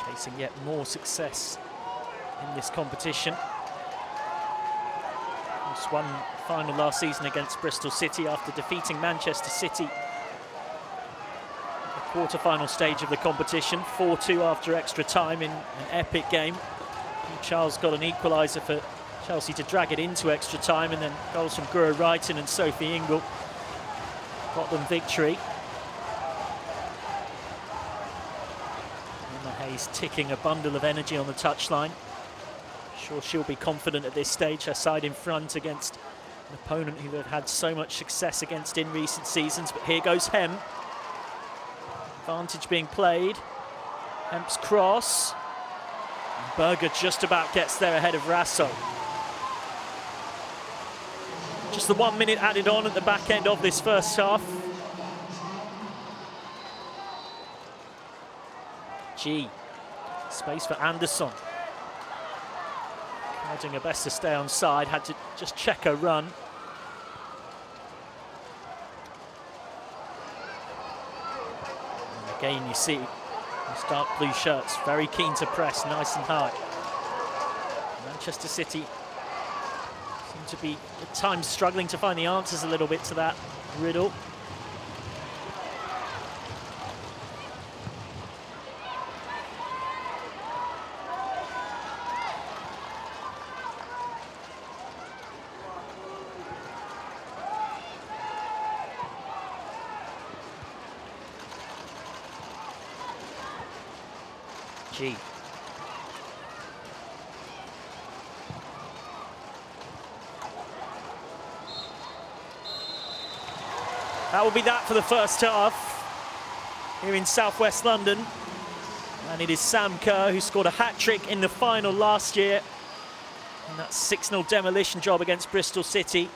Chasing yet more success in this competition. Just won final last season against Bristol City after defeating Manchester City at the quarter-final stage of the competition. 4-2 after extra time in an epic game. And Charles got an equaliser for Chelsea to drag it into extra time, and then goals from Guro Reiten and Sophie Ingle got them victory. Emma Hayes ticking a bundle of energy on the touchline. Sure, she'll be confident at this stage. Her side in front against an opponent who they've had so much success against in recent seasons. But here goes Hem. Advantage being played. Hemp's cross. And Berger just about gets there ahead of Rasso. Just the 1 minute added on at the back end of this first half. G. Space for Anderson. Doing her best to stay on side, had to just check her run. And again, you see these dark blue shirts, very keen to press, nice and high. Manchester City seem to be at times struggling to find the answers a little bit to that riddle. G. That will be that for the first half here in southwest London. And it is Sam Kerr who scored a hat-trick in the final last year in that 6-0 demolition job against Bristol City.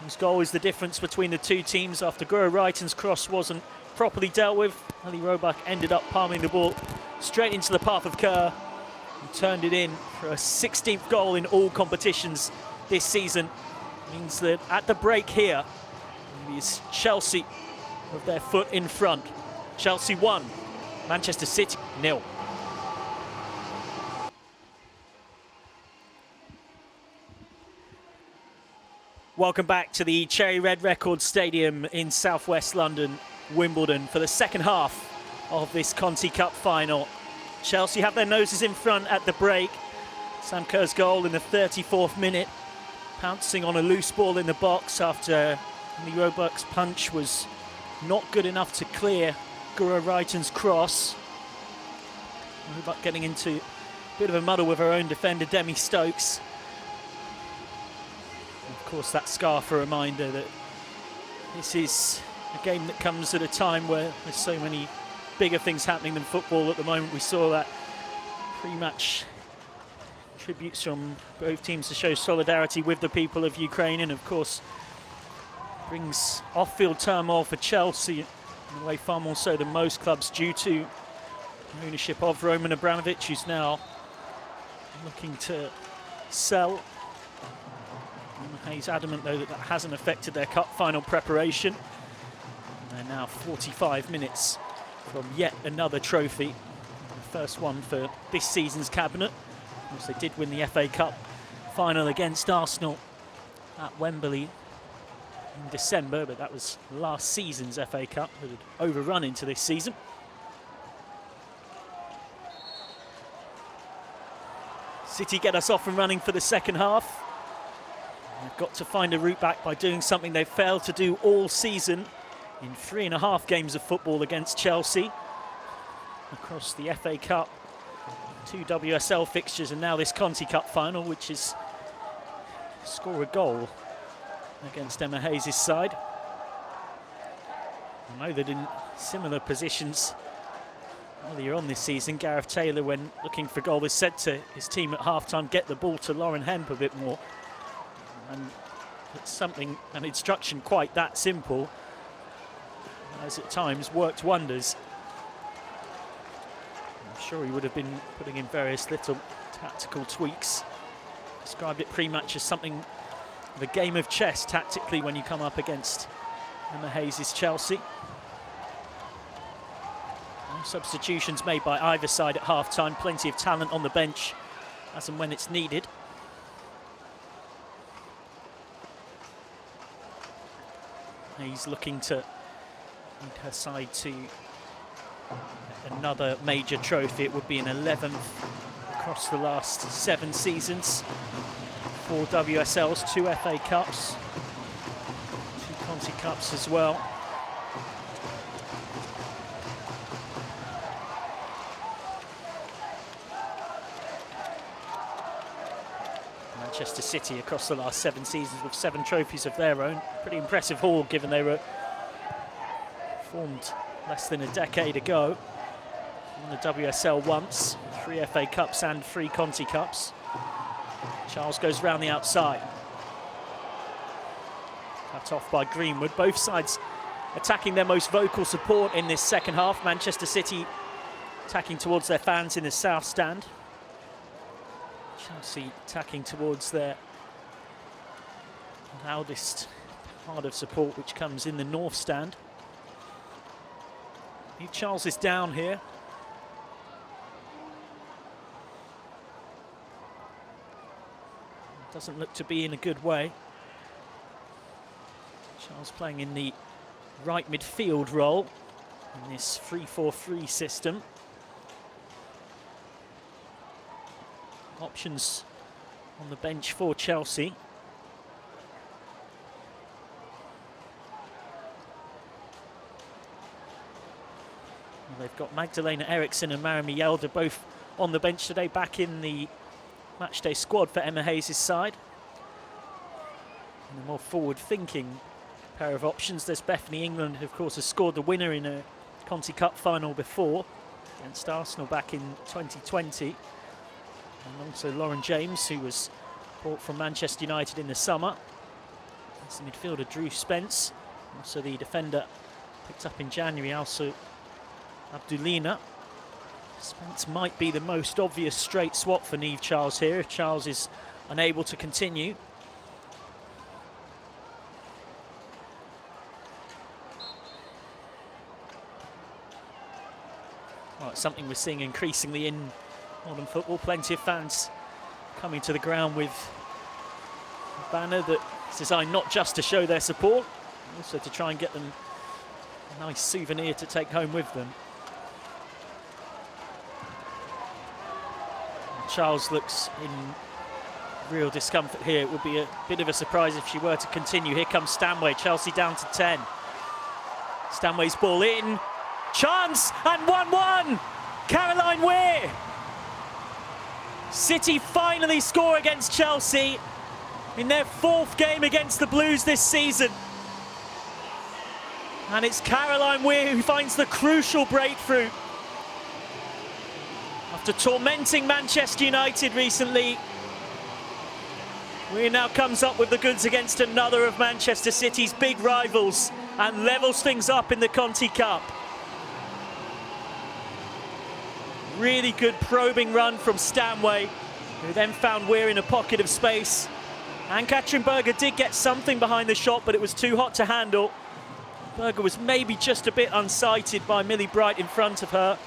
Whose goal is the difference between the two teams after Guro Reiten's cross wasn't properly dealt with. Ali Roebuck ended up palming the ball straight into the path of Kerr, who turned it in for a 16th goal in all competitions this season. Means that at the break here, it is Chelsea with their foot in front. Chelsea 1, Manchester City 0. Welcome back to the Cherry Red Records Stadium in southwest London, Wimbledon, for the second half of this Conti Cup final. Chelsea have their noses in front at the break. Sam Kerr's goal in the 34th minute, pouncing on a loose ball in the box after Lee Roebuck's punch was not good enough to clear Guro Reiten's cross. Roebuck getting into a bit of a muddle with her own defender, Demi Stokes. And of course, that scarf a reminder that this is a game that comes at a time where there's so many bigger things happening than football at the moment. We saw that pre-match tributes from both teams to show solidarity with the people of Ukraine, and of course brings off-field turmoil for Chelsea in a way far more so than most clubs, due to ownership of Roman Abramovich, who's now looking to sell. Hayes adamant though that that hasn't affected their cup final preparation. And they're now 45 minutes from yet another trophy, the first one for this season's cabinet. Of course, they did win the FA Cup final against Arsenal at Wembley in December, but that was last season's FA Cup that had overrun into this season. City get us off and running for the second half. They've got to find a route back by doing something they've failed to do all season in 3.5 games of football against Chelsea. Across the FA Cup, 2 WSL fixtures, and now this Conti Cup final, which is score a goal against Emma Hayes' side. I know that in similar positions earlier on this season, Gareth Taylor, when looking for goal, has said to his team at half-time, get the ball to Lauren Hemp a bit more. And it's something, an instruction quite that simple, has at times worked wonders. I'm sure he would have been putting in various little tactical tweaks. Described it pre-match as something of a game of chess tactically when you come up against Emma Hayes' Chelsea. No substitutions made by either side at half-time. Plenty of talent on the bench as and when it's needed. Hayes looking to lead her side to another major trophy. It would be an 11th across the last 7 seasons. 4 WSLs, 2 FA Cups, 2 Conti Cups as well. Manchester City across the last 7 seasons with 7 trophies of their own. Pretty impressive haul given they were formed less than a decade ago. Won the WSL once, 3 FA Cups and 3 Conti Cups. Charles goes round the outside. Cut off by Greenwood. Both sides attacking their most vocal support in this second half. Manchester City attacking towards their fans in the south stand. Chelsea attacking towards their loudest part of support, which comes in the north stand. Charles is down here. Doesn't look to be in a good way. Charles playing in the right midfield role in this 3-4-3 system. Options on the bench for Chelsea. Well, they've got Magdalena Eriksson and Maren Mjelde both on the bench today, back in the matchday squad for Emma Hayes' side. And a more forward-thinking pair of options. There's Bethany England, who of course has scored the winner in a Conti Cup final before against Arsenal back in 2020. And also Lauren James, who was brought from Manchester United in the summer. That's the midfielder Drew Spence. Also the defender picked up in January, also Abdulina. Spence might be the most obvious straight swap for Niamh Charles here if Charles is unable to continue. Well, it's something we're seeing increasingly in modern football. Plenty of fans coming to the ground with a banner that's designed not just to show their support, also to try and get them a nice souvenir to take home with them. Charles looks in real discomfort here. It would be a bit of a surprise if she were to continue. Here comes Stanway. Chelsea down to 10. Stanway's ball in. Chance and 1-1. Caroline Weir. City finally score against Chelsea in their 4th game against the Blues this season. And it's Caroline Weir who finds the crucial breakthrough. After tormenting Manchester United recently, Weir now comes up with the goods against another of Manchester City's big rivals and levels things up in the Conti Cup. Really good probing run from Stanway, who then found Weir in a pocket of space. And Katrin Berger did get something behind the shot, but it was too hot to handle. Berger was maybe just a bit unsighted by Millie Bright in front of her.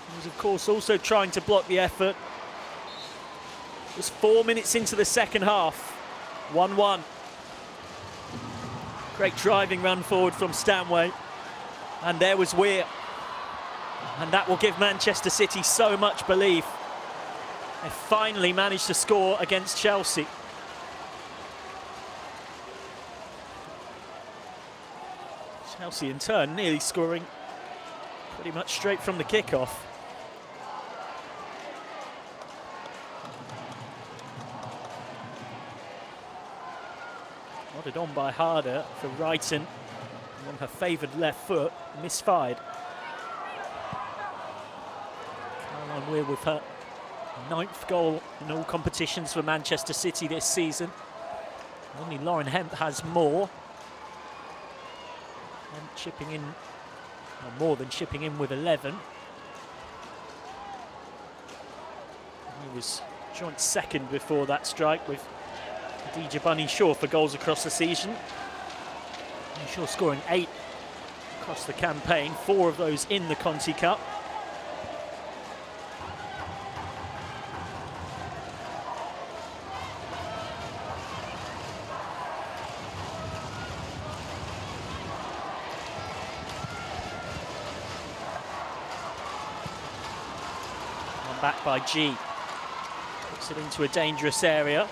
He was, of course, also trying to block the effort. It was 4 minutes into the second half. 1-1. Great driving run forward from Stanway. And there was Weir. And that will give Manchester City so much belief. They finally managed to score against Chelsea. Chelsea in turn nearly scoring pretty much straight from the kickoff. Nodded on by Harder for Wrighton on her favoured left foot, misfired. Caroline Weir with her 9th goal in all competitions for Manchester City this season. Only Lauren Hemp has more. Hemp chipping in, or more than chipping in, with 11. He was joint second before that strike with Khadija Bunny Shaw for goals across the season. Bunny Shaw scoring 8 across the campaign, 4 of those in the Conti Cup. Back by G, puts it into a dangerous area.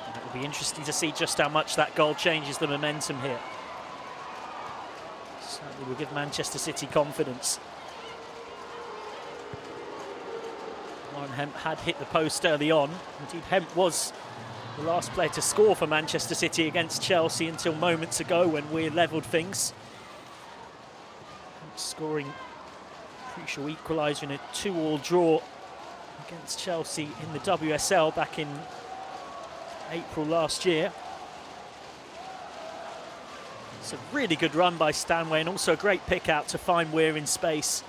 And it will be interesting to see just how much that goal changes the momentum here. Certainly will give Manchester City confidence. Lauren Hemp had hit the post early on. Indeed, Hemp was the last player to score for Manchester City against Chelsea until moments ago when we levelled things. Scoring crucial equaliser in a 2-2 draw against Chelsea in the WSL back in April last year. It's a really good run by Stanway and also a great pick out to find Weir in space.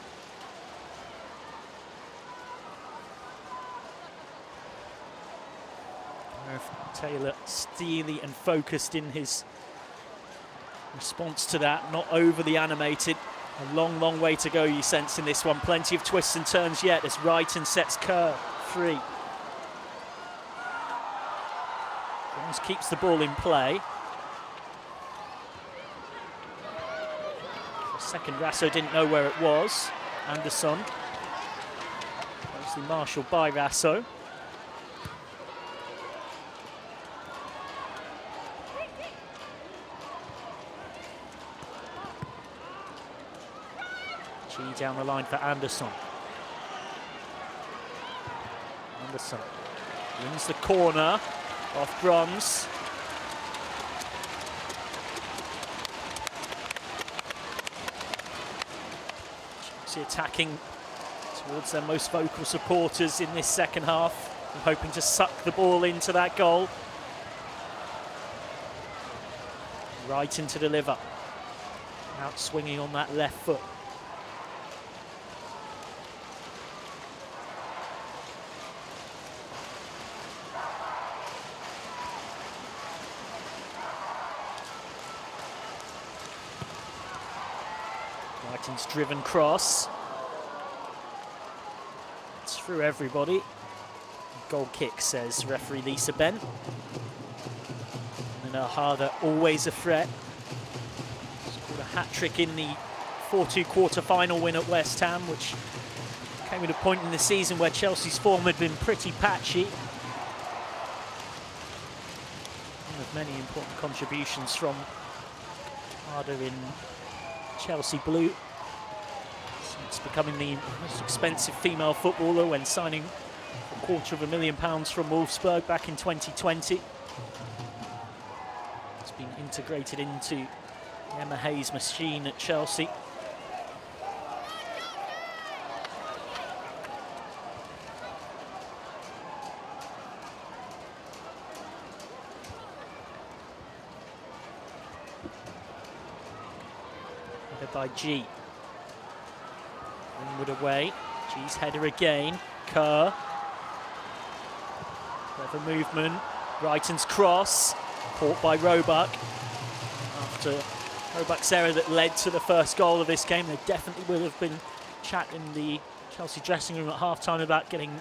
Taylor steely and focused in his response to that, not overly animated. A long, long way to go, you sense, in this one. Plenty of twists and turns yet as Wrighton sets Kerr free. Jones keeps the ball in play. For a second, Rasso didn't know where it was. Anderson. Closely marshalled by Rasso. G down the line for Anderson. Anderson wins the corner off Grums. Chelsea attacking towards their most vocal supporters in this second half, and hoping to suck the ball into that goal. Wrighton to deliver. Out swinging on that left foot. Wrighton's driven cross. It's through everybody. Goal kick, says referee Lisa Bent. And Harder always a threat. Scored a hat-trick in the 4-2 quarter-final win at West Ham, which came at a point in the season where Chelsea's form had been pretty patchy. One of many important contributions from Harder in Chelsea blue, since becoming the most expensive female footballer when signing for £250,000 from Wolfsburg back in 2020. It's been integrated into the Emma Hayes machine at Chelsea. By G. Inward away. G's header again. Kerr. Clever movement. Wrighton's cross. Caught by Roebuck. After Roebuck's error that led to the first goal of this game, there definitely would have been chat in the Chelsea dressing room at half-time about getting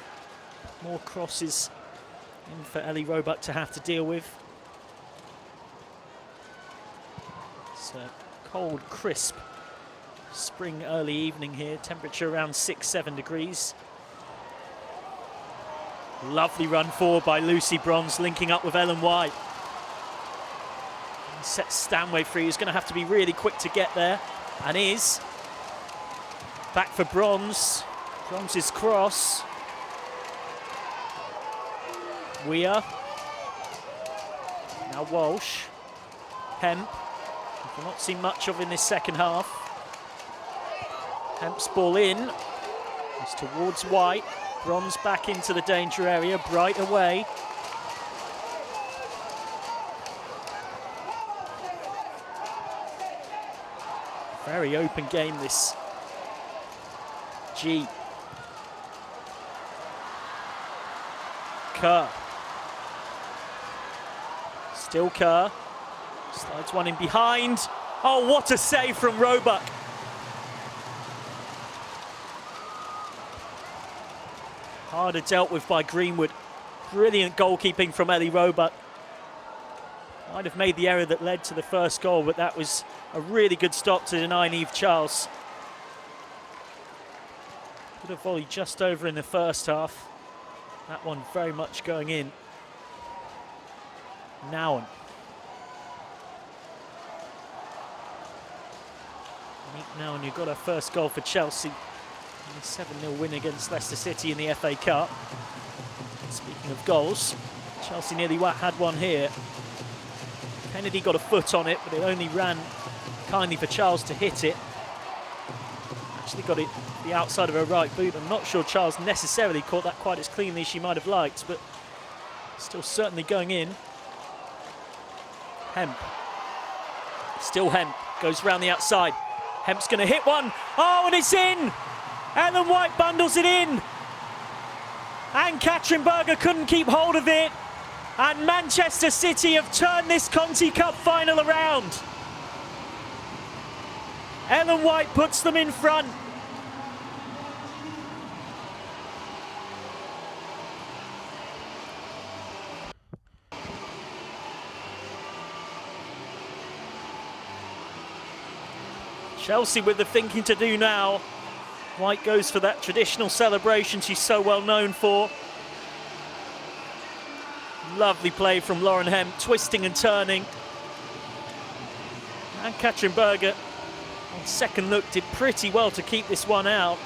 more crosses in for Ellie Roebuck to have to deal with. It's a cold, crisp spring early evening here, temperature around 6-7 degrees. Lovely run forward by Lucy Bronze, linking up with Ellen White. Sets Stanway free, who's going to have to be really quick to get there, and is. Back for Bronze. Bronze's cross. Weir. Now Walsh. Hemp. We've not seen much of in this second half. Hemp's ball in. It's towards White. Bronze back into the danger area. Bright away. Very open game, this. G. Kerr. Still Kerr. Slides one in behind. Oh, what a save from Roebuck. Harder dealt with by Greenwood. Brilliant goalkeeping from Ellie Roebuck. Might have made the error that led to the first goal, but that was a really good stop to deny Eve Charles. Put a volley just over in the first half. That one very much going in. Nowen. Now, and you've got our first goal for Chelsea. A 7-0 win against Leicester City in the FA Cup. Speaking of goals, Chelsea nearly had one here. Kennedy got a foot on it, but it only ran kindly for Charles to hit it. Actually got it the outside of her right boot. I'm not sure Charles necessarily caught that quite as cleanly as she might have liked, but still certainly going in. Hemp. Still Hemp. Goes round the outside. Hemp's going to hit one. Oh, and it's in! Ellen White bundles it in. And Katrin Berger couldn't keep hold of it. And Manchester City have turned this Conti Cup final around. Ellen White puts them in front. Chelsea with the thinking to do now. White goes for that traditional celebration she's so well known for. Lovely play from Lauren Hemp, twisting and turning. And Katrin Berger, on second look, did pretty well to keep this one out.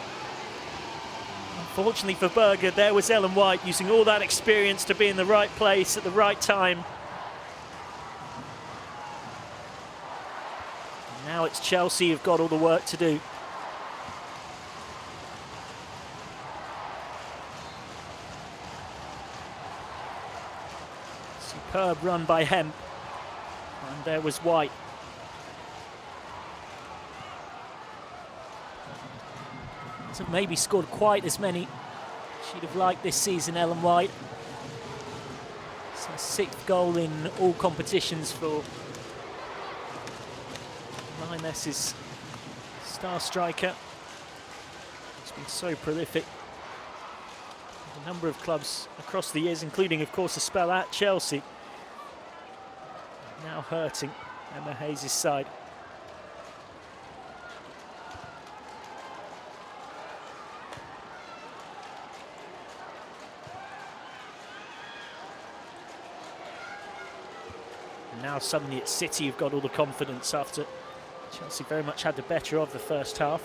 Unfortunately for Berger, there was Ellen White using all that experience to be in the right place at the right time. Now it's Chelsea who've got all the work to do. Superb run by Hemp. And there was White. Hasn't maybe scored quite as many she'd have liked this season, Ellen White. It's her 6th goal in all competitions for Lioness's star striker. It's been so prolific. A number of clubs across the years, including, of course, a spell at Chelsea. Now hurting Emma Hayes' side. And now suddenly it's City who've got all the confidence after Chelsea very much had the better of the first half.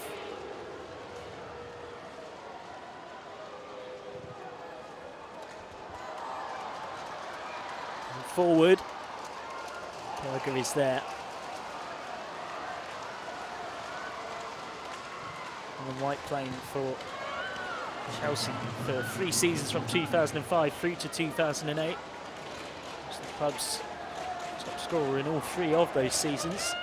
And forward. Berger is there. And White playing for Chelsea for 3 seasons from 2005 through to 2008. It's the club's top scorer in all 3 of those seasons.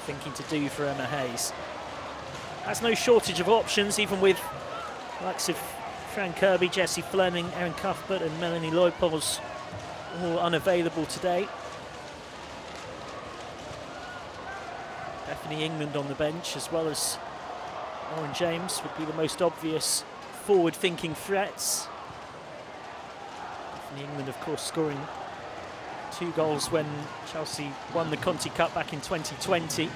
Thinking to do for Emma Hayes. Has no shortage of options, even with the likes of Fran Kirby, Jessie Fleming, Erin Cuthbert and Melanie Lloyd-Pauls all unavailable today. Bethany England on the bench, as well as Lauren James, would be the most obvious forward-thinking threats. And England, of course, scoring 2 goals when Chelsea won the Conti Cup back in 2020,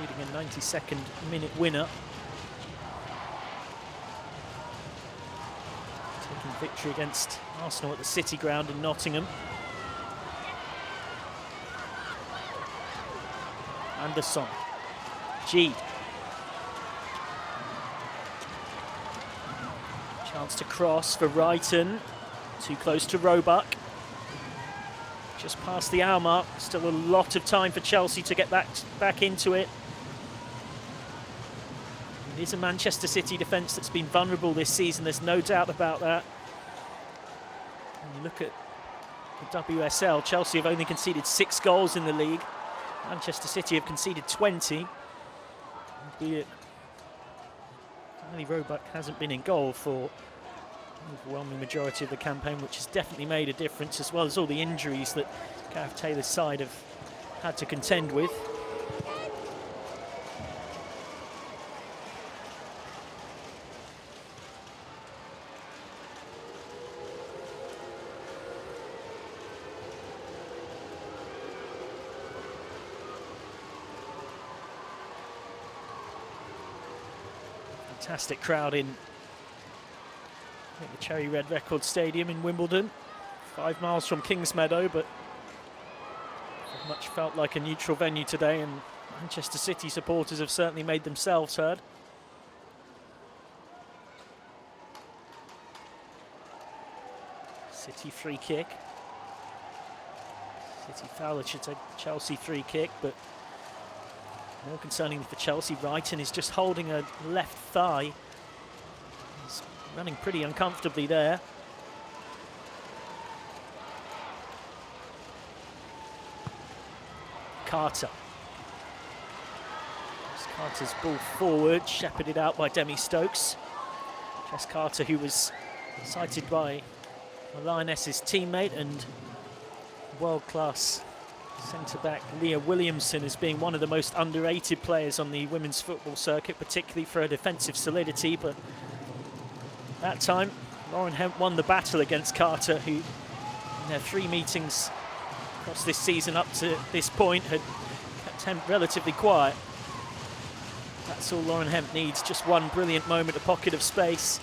including a 92nd minute winner. Taking victory against Arsenal at the City Ground in Nottingham. Anderson. G. Chance to cross for Wrighton. Too close to Roebuck. Just past the hour mark. Still a lot of time for Chelsea to get back into it. It is a Manchester City defence that's been vulnerable this season. There's no doubt about that. When you look at the WSL, Chelsea have only conceded 6 goals in the league. Manchester City have conceded 20. Albeit Roebuck hasn't been in goal for the overwhelming majority of the campaign, which has definitely made a difference, as well as all the injuries that Gareth Taylor's side have had to contend with. Fantastic crowd in the Cherry Red Record Stadium in Wimbledon, 5 miles from Kingsmeadow, but much felt like a neutral venue today, and Manchester City supporters have certainly made themselves heard. City free kick. City foul, it should say Chelsea free kick, but more concerning for Chelsea, Wrighton is just holding a left thigh. He's running pretty uncomfortably there. Carter. Carter's ball forward, shepherded out by Demi Stokes. Jess Carter, who was cited by the Lionesses' teammate and world-class centre-back Leah Williamson as being one of the most underrated players on the women's football circuit, particularly for her defensive solidity. But that time, Lauren Hemp won the battle against Carter, who in their 3 meetings across this season up to this point had kept Hemp relatively quiet. That's all Lauren Hemp needs, just one brilliant moment, a pocket of space.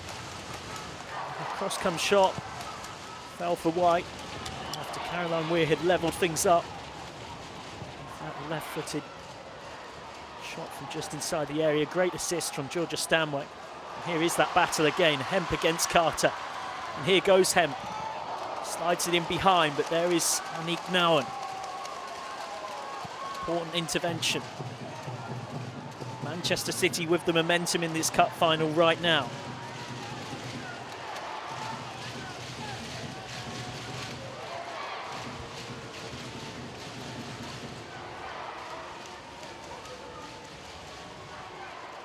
A cross-come shot, fell for White after Caroline Weir had levelled things up. That left-footed shot from just inside the area. Great assist from Georgia Stanway. And here is that battle again. Hemp against Carter. And here goes Hemp. Slides it in behind, but there is Anique Nouwen. Important intervention. Manchester City with the momentum in this cup final right now.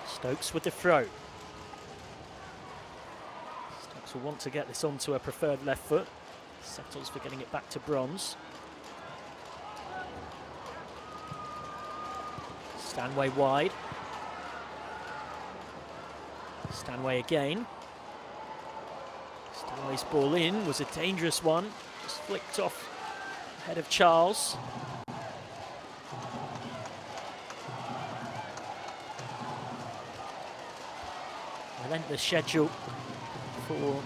Stokes with the throw. Stokes will want to get this onto her preferred left foot. Settles for getting it back to Bronze. Stanway wide. Stanway again. Stanway's ball in was a dangerous one. Just flicked off ahead of Charles. Relentless schedule for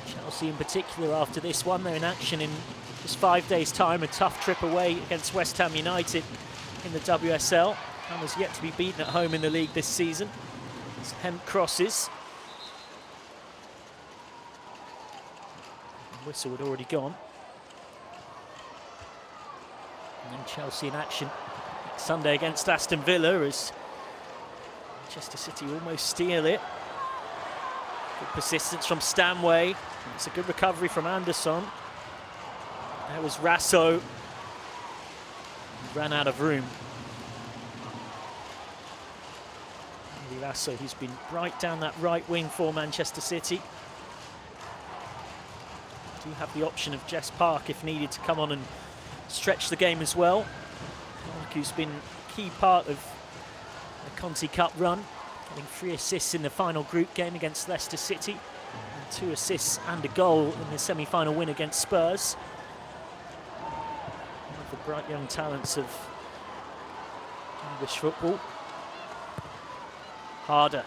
Chelsea in particular after this one. They're in action in just 5 days' time. A tough trip away against West Ham United in the WSL. Ham has yet to be beaten at home in the league this season. As Hemp crosses. The whistle had already gone. And then Chelsea in action next Sunday against Aston Villa as Manchester City almost steal it. Good persistence from Stanway. It's a good recovery from Anderson. There was Rasso. He ran out of room. Rasso, who's been right down that right wing for Manchester City. Do have the option of Jess Park if needed to come on and stretch the game as well. Park, who's been a key part of the Conti Cup run. getting 3 assists in the final group game against Leicester City, and 2 assists and a goal in the semi-final win against Spurs. One of the bright young talents of English football. Harder.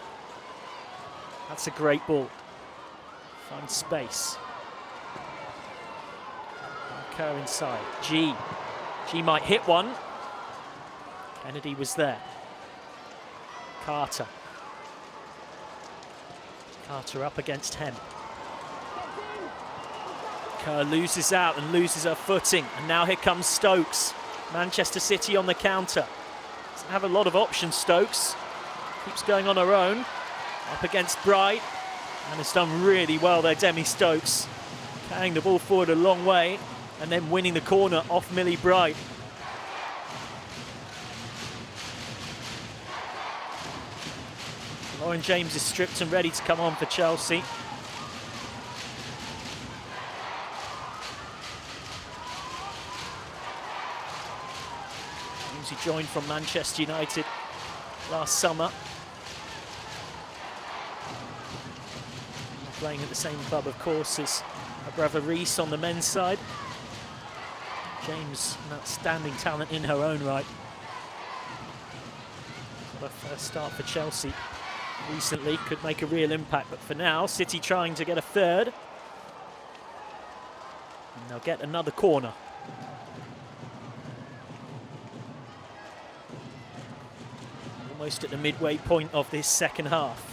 That's a great ball. Finds space. Kerr inside. G might hit one. Kennedy was there. Carter up against Hem. Kerr loses out and loses her footing. And now here comes Stokes. Manchester City on the counter. Doesn't have a lot of options, Stokes. Keeps going on her own. Up against Bright. And has done really well there, Demi Stokes. Carrying the ball forward a long way. And then winning the corner off Millie Bright. Lauren James is stripped and ready to come on for Chelsea. James, who joined from Manchester United last summer. Playing at the same club, of course, as her brother Reece on the men's side. James, an outstanding talent in her own right. Her first start for Chelsea recently, could make a real impact, but for now, City trying to get a third. And they'll get another corner. Almost at the midway point of this second half.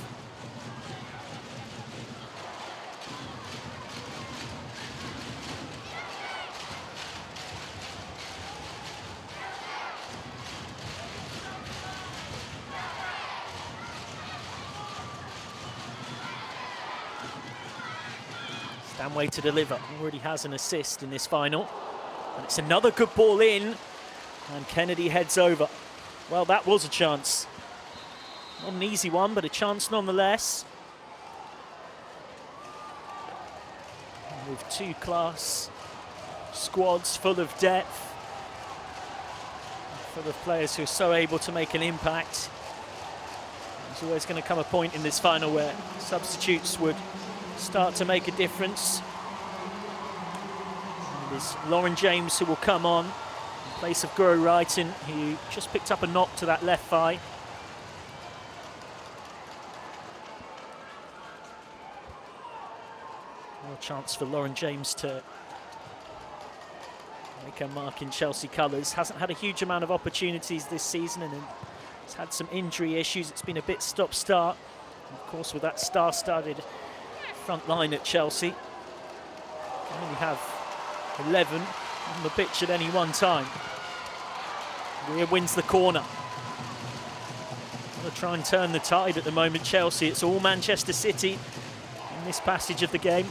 Stanway to deliver, already has an assist in this final. And it's another good ball in, and Kennedy heads over. Well, that was a chance. Not an easy one, but a chance nonetheless. And with 2 class squads full of depth, full of players who are so able to make an impact, there's always going to come a point in this final where substitutes would start to make a difference. And it is Lauren James who will come on in place of Guro Reiten, who just picked up a knock to that left thigh. More chance for Lauren James to make her mark in Chelsea colours. Hasn't had a huge amount of opportunities this season, and has had some injury issues. It's been a bit stop-start. Of course, with that star-studded front line at Chelsea, can only have 11 on the pitch at any one time. Weir wins the corner. Going to try and turn the tide at the moment, Chelsea. It's all Manchester City in this passage of the game.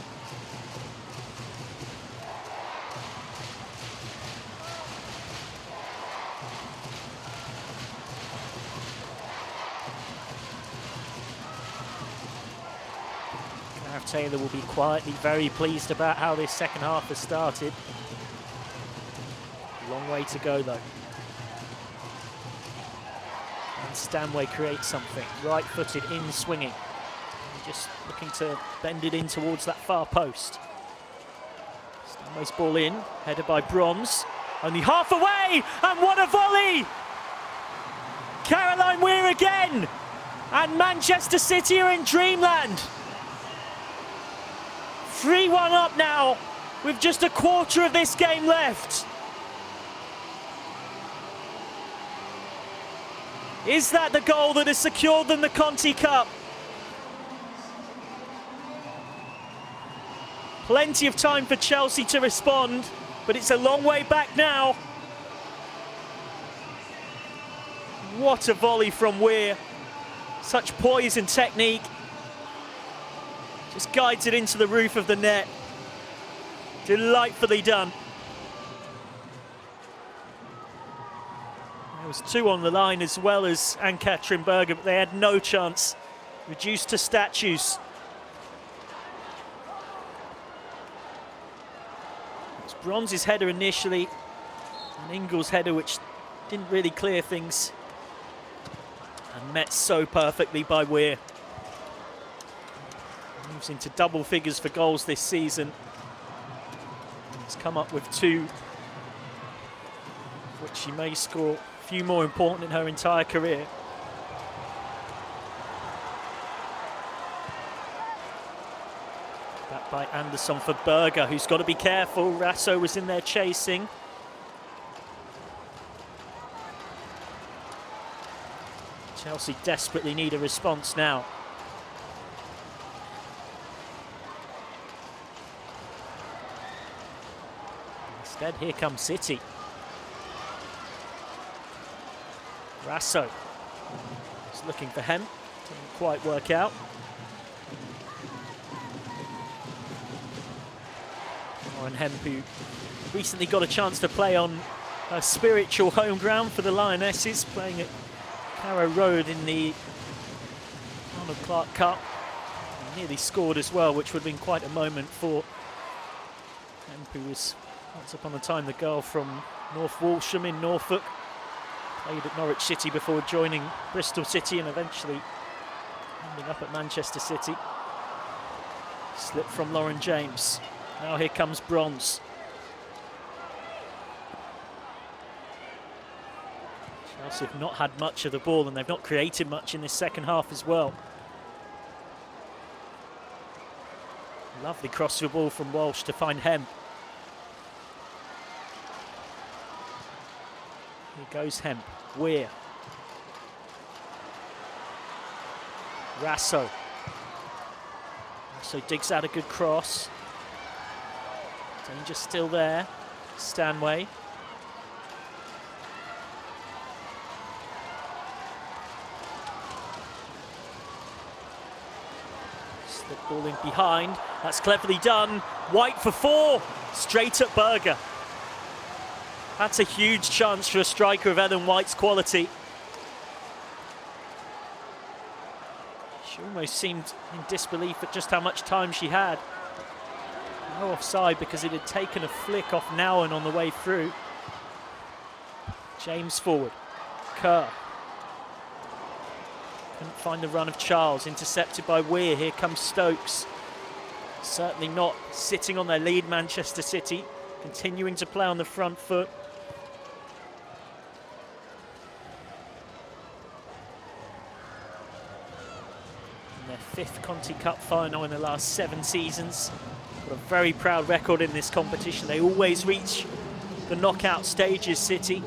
Taylor will be quietly very pleased about how this second half has started. Long way to go though. And Stanway creates something. Right-footed in swinging. Just looking to bend it in towards that far post. Stanway's ball in, headed by Bronze. Only half away, and what a volley! Caroline Weir again! And Manchester City are in dreamland. 3-1 up now, with just a quarter of this game left. Is that the goal that has secured them the Conti Cup? Plenty of time for Chelsea to respond, but it's a long way back now. What a volley from Weir. Such poise and technique. Just guides it into the roof of the net. Delightfully done. There was 2 on the line as well as Ann-Katrin Berger, but they had no chance. Reduced to statues. It was Bronze's header initially, and Ingles' header, which didn't really clear things. And met so perfectly by Weir. Moves into double figures for goals this season. He's come up with 2, which she may score a few more important in her entire career. Back by Anderson for Berger, who's got to be careful. Rasso was in there chasing. Chelsea desperately need a response now. Instead, here comes City. Rasso is looking for Hemp. Didn't quite work out. Lauren Hemp, who recently got a chance to play on her spiritual home ground for the Lionesses, playing at Carrow Road in the Arnold Clark Cup. And nearly scored as well, which would have been quite a moment for Hemp, who was once upon a time the girl from North Walsham in Norfolk. Played at Norwich City before joining Bristol City and eventually ending up at Manchester City. Slip from Lauren James. Now here comes Bronze. Chelsea have not had much of the ball and they've not created much in this second half as well. Lovely cross the ball from Walsh to find Hemp. Here goes Hemp. Weir. Rasso. Rasso digs out a good cross. Danger still there. Stanway. Slip ball in behind. That's cleverly done. White for 4. Straight at Berger. That's a huge chance for a striker of Ellen White's quality. She almost seemed in disbelief at just how much time she had. No offside because it had taken a flick off Nowen on the way through. James forward. Kerr. Couldn't find the run of Charles. Intercepted by Weir. Here comes Stokes. Certainly not sitting on their lead, Manchester City. Continuing to play on the front foot. Their 5th Conti Cup final in the last 7 seasons. Got a very proud record in this competition. They always reach the knockout stages, City.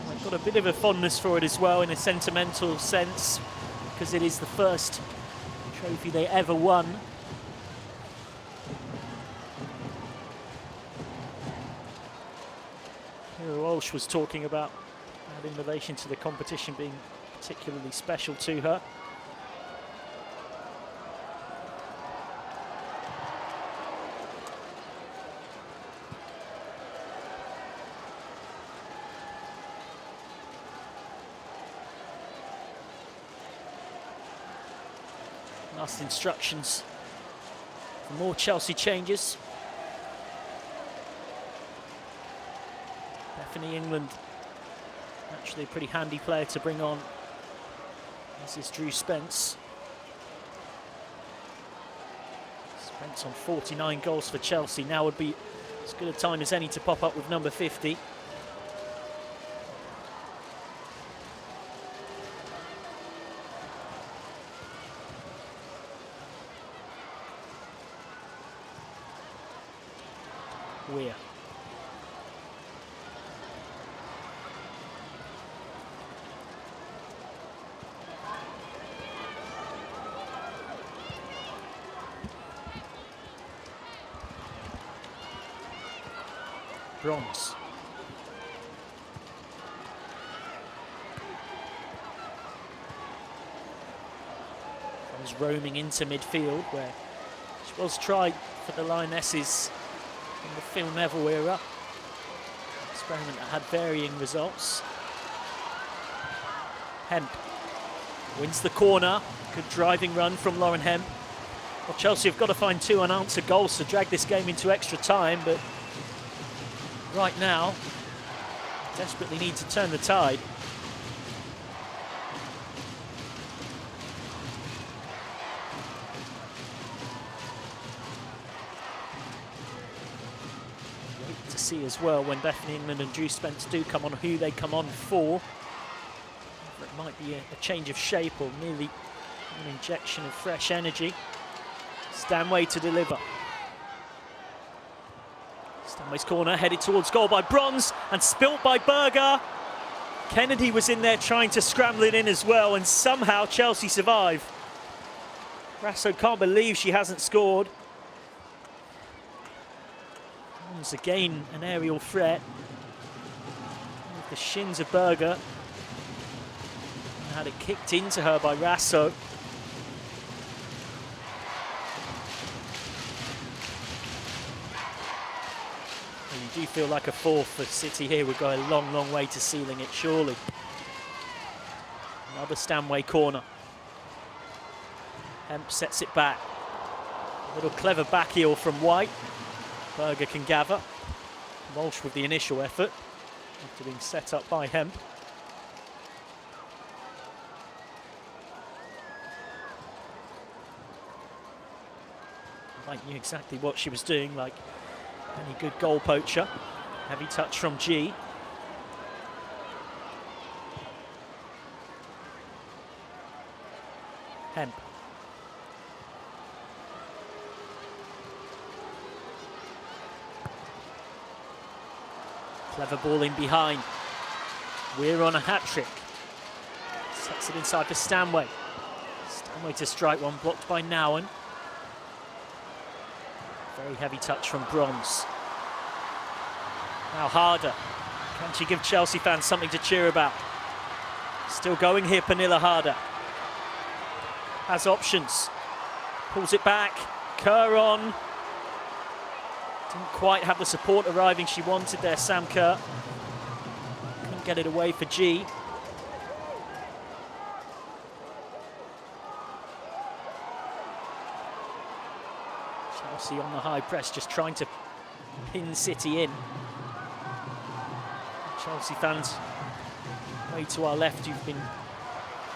They've got a bit of a fondness for it as well in a sentimental sense, because it is the first trophy they ever won. Walsh was talking about that in relation to the competition being particularly special to her. Last instructions for more Chelsea changes. Bethany England, actually a pretty handy player to bring on. This is Drew Spence. Spence on 49 goals for Chelsea. Now would be as good a time as any to pop up with number 50. Weir. Bronze. Was roaming into midfield where she was tried for the Lionesses in the Phil Neville era. Experiment that had varying results. Hemp wins the corner. Good driving run from Lauren Hemp. Well, Chelsea have got to find 2 unanswered goals to drag this game into extra time, but right now desperately need to turn the tide. to see as well when Bethany England and Drew Spence do come on, who they come on for. It might be a change of shape or merely an injection of fresh energy. Stanway to deliver. Stanway's corner headed towards goal by Bronze and spilt by Berger. Kennedy was in there trying to scramble it in as well, and somehow Chelsea survive. Rasso can't believe she hasn't scored. Once again, an aerial threat. With the shins of Berger. And had it kicked into her by Rasso. You do feel like a fourth for City here would go a long, long way to sealing it, surely. Another Stanway corner. Hemp sets it back. A little clever back heel from White. Berger can gather. Walsh with the initial effort after being set up by Hemp. White knew exactly what she was doing, like any good goal poacher. Heavy touch from G. Hemp. Clever ball in behind. We're on a hat-trick. Sets it inside for Stanway. Stanway to strike one, blocked by Nowen. Very heavy touch from Bronze. Now Harder. Can she give Chelsea fans something to cheer about? Still going here, Pernilla Harder. Has options. Pulls it back. Kerr on. Didn't quite have the support arriving she wanted there, Sam Kerr. Couldn't get it away for G. Chelsea on the high press, just trying to pin City in. Chelsea fans, way to our left, you've been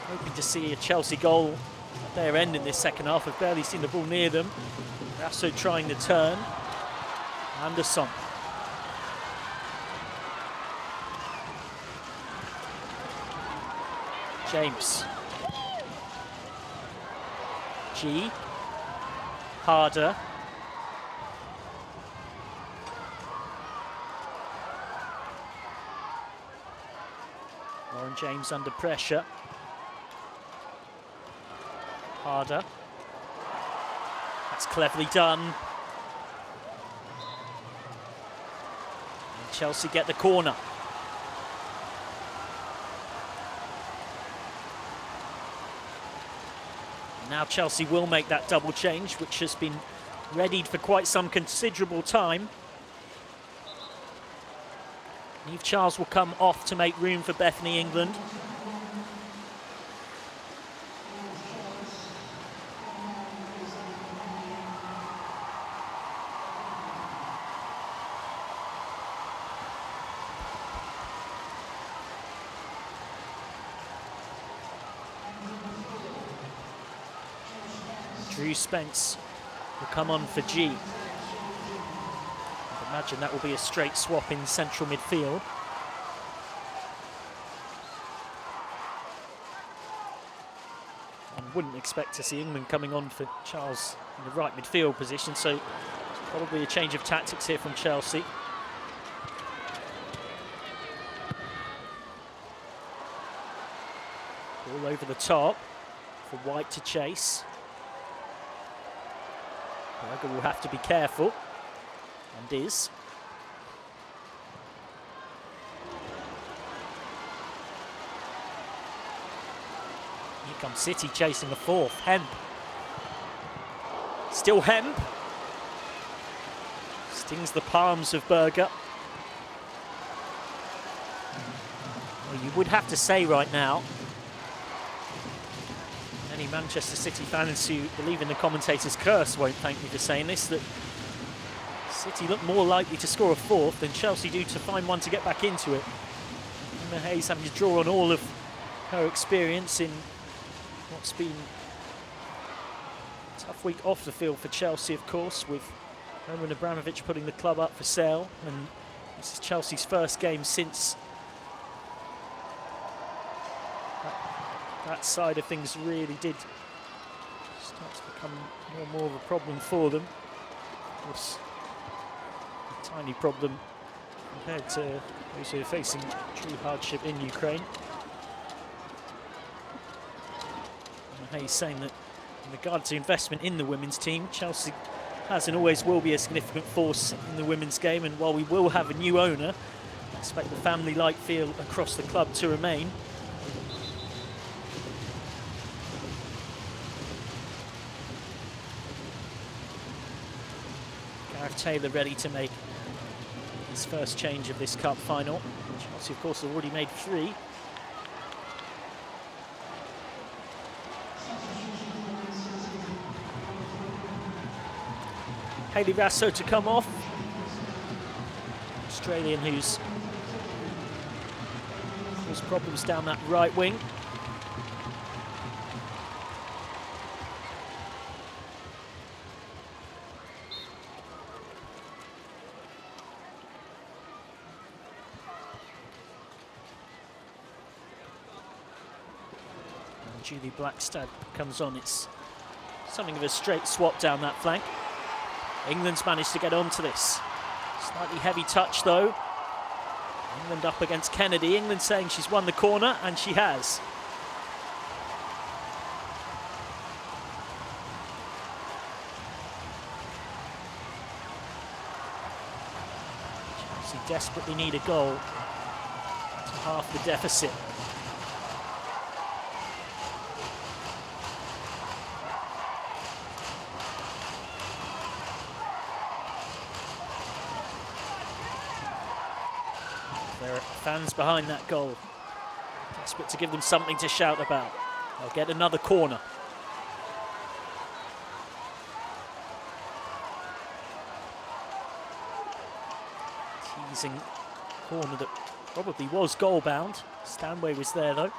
hoping to see a Chelsea goal at their end in this second half. Have barely seen the ball near them. Rasso trying the turn. Anderson. James. G. Harder. Lauren James under pressure. Harder. That's cleverly done. Chelsea get the corner. Now Chelsea will make that double change, which has been readied for quite some considerable time. Niamh Charles will come off to make room for Bethany England. Drew Spence will come on for G. I'd imagine that will be a straight swap in central midfield. And wouldn't expect to see England coming on for Charles in the right midfield position, so probably a change of tactics here from Chelsea. All over the top for White to chase. Berger will have to be careful, and is. Here comes City chasing the fourth. Hemp. Still Hemp. Stings the palms of Berger. Well, you would have to say right now, any Manchester City fans who believe in the commentator's curse won't thank me for saying this, that City look more likely to score a fourth than Chelsea do to find one to get back into it. Emma Hayes having to draw on all of her experience in what's been a tough week off the field for Chelsea, of course, with Roman Abramovich putting the club up for sale and This is Chelsea's first game since that side of things really did start to become more and more of a problem for them. Of course, a tiny problem compared to those who are facing true hardship in Ukraine. And Hayes saying that in regard to investment in the women's team, Chelsea has and always will be a significant force in the women's game, and while we will have a new owner, I expect the family-like feel across the club to remain. Gareth Taylor ready to make his first change of this cup final. Chelsea, of course, have already made 3. Hayley Raso to come off. Australian who's caused problems down that right wing. And Julie Blackstad comes on. It's something of a straight swap down that flank. England's managed to get onto this. Slightly heavy touch though. England up against Kennedy. England saying she's won the corner, and she has. Chelsea desperately need a goal to half the deficit. There are fans behind that goal, desperate to give them something to shout about. They'll get another corner. Teasing corner that probably was goal bound. Stanway was there though.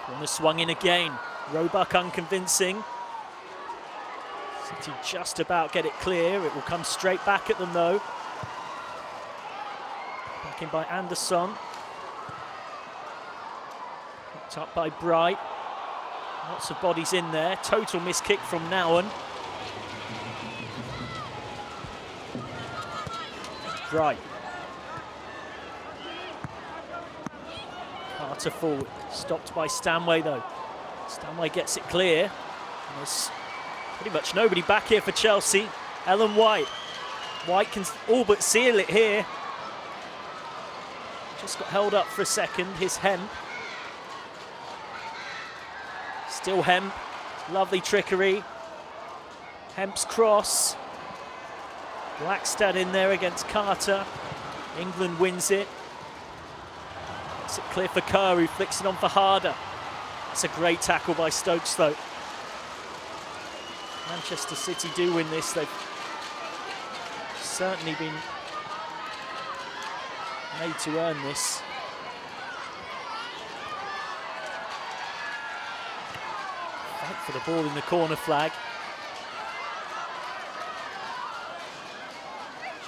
Corner swung in again. Roebuck unconvincing. City just about get it clear. It will come straight back at them though. In by Anderson, picked up by Bright. Lots of bodies in there. Total miss kick from Nowen. Bright. Carter forward. Stopped by Stanway though. Stanway gets it clear. And there's pretty much nobody back here for Chelsea. Ellen White. White can all but seal it here. Just got held up for a second. Here's Hemp. Still Hemp. Lovely trickery. Hemp's cross. Blackstad in there against Carter. England wins it. It's it clear for Kerr, who flicks it on for Harder. That's a great tackle by Stokes though. Manchester City do win this. They've certainly been made to earn this. Fight for the ball in the corner flag.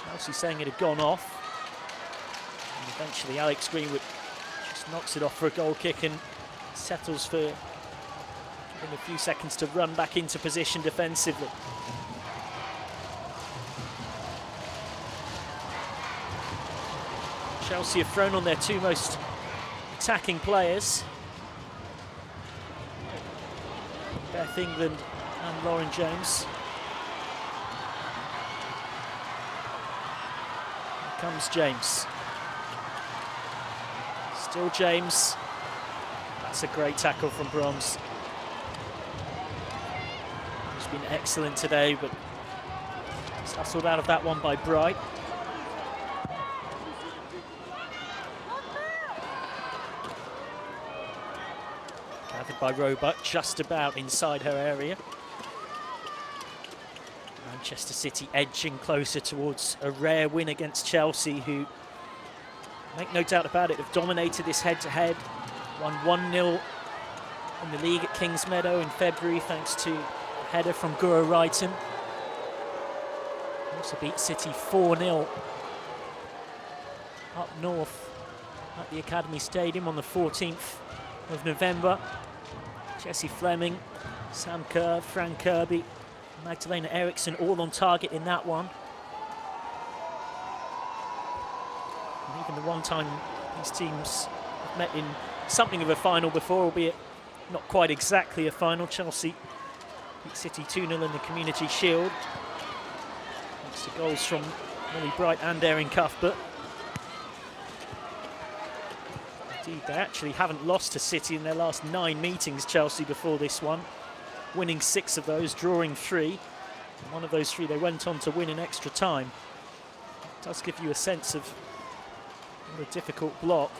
Chelsea saying it had gone off. And eventually Alex Greenwood just knocks it off for a goal kick and settles for giving a few seconds to run back into position defensively. Chelsea have thrown on their 2 most attacking players. Beth England and Lauren James. Here comes James. Still James. That's a great tackle from Bronze. He's been excellent today, but he's hustled out of that one by Bright. By Roebuck, just about inside her area. Manchester City edging closer towards a rare win against Chelsea, who, make no doubt about it, have dominated this head-to-head. Won 1-0 in the league at Kingsmeadow in February, thanks to a header from Guro Wrighton. Also beat City 4-0 up north at the Academy Stadium on the 14th of November. Jesse Fleming, Sam Kerr, Fran Kirby, Magdalena Eriksson all on target in that one. And even the one time these teams have met in something of a final before, albeit not quite exactly a final. Chelsea beat City 2-0 in the Community Shield. Thanks to goals from Molly Bright and Erin Cuthbert. Indeed, they actually haven't lost to City in their last 9 meetings, Chelsea, before this one. Winning 6 of those, drawing 3. And one of those 3 they went on to win in extra time. It does give you a sense of what a difficult block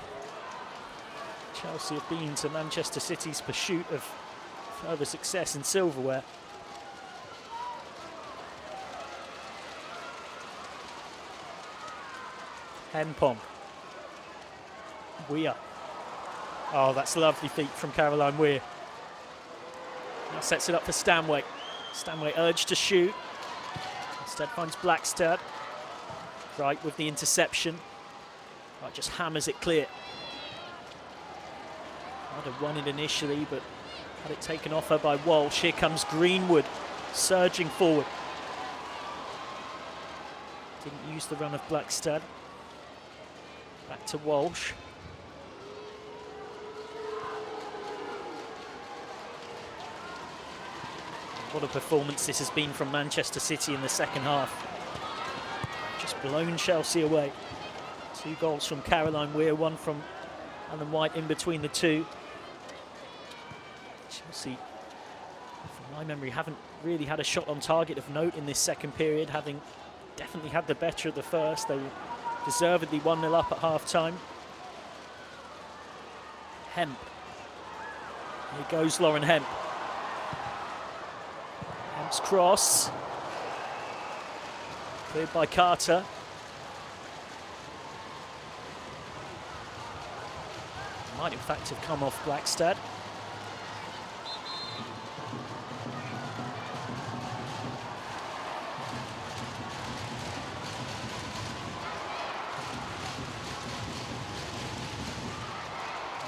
Chelsea have been to Manchester City's pursuit of further success in silverware. Hempom. Weir. Oh, that's a lovely feat from Caroline Weir. Now sets it up for Stanway. Stanway urged to shoot. Instead finds Blackstad. Right with the interception. Right, just hammers it clear. Might have won it initially, but had it taken off her by Walsh. Here comes Greenwood, surging forward. Didn't use the run of Blackstad. Back to Walsh. What a performance this has been from Manchester City in the second half. Just blown Chelsea away. 2 goals from Caroline Weir, 1 from Ellen White in between the 2. Chelsea, from my memory, haven't really had a shot on target of note in this second period, having definitely had the better of the first. They were deservedly 1-0 up at half-time. Hemp. Here goes Lauren Hemp. Hemp's cross. Cleared by Carter. Might in fact have come off Blackstad.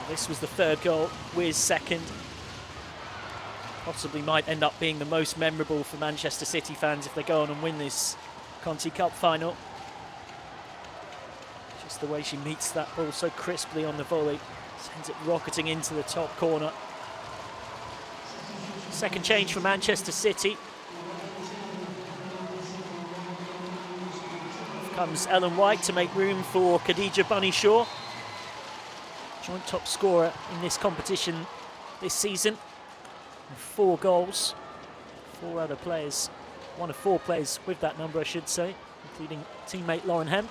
This was the 3rd goal, Weir's 2nd. Possibly might end up being the most memorable for Manchester City fans if they go on and win this Conti Cup final. Just the way she meets that ball so crisply on the volley. Sends it rocketing into the top corner. Second change for Manchester City. Off comes Ellen White to make room for Khadija Bunny-Shaw. Joint top scorer in this competition this season. And 4 goals. 4 other players. 1 of 4 players with that number, I should say, including teammate Lauren Hemp.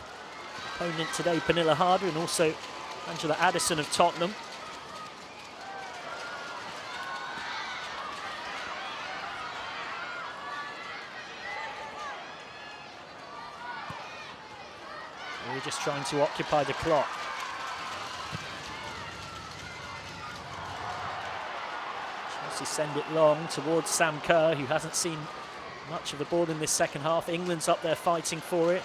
Opponent today, Pernilla Harder, and also Angela Addison of Tottenham. We're just trying to occupy the clock. Chelsea send it long towards Sam Kerr, who hasn't seen much of the ball in this second half. England's up there fighting for it.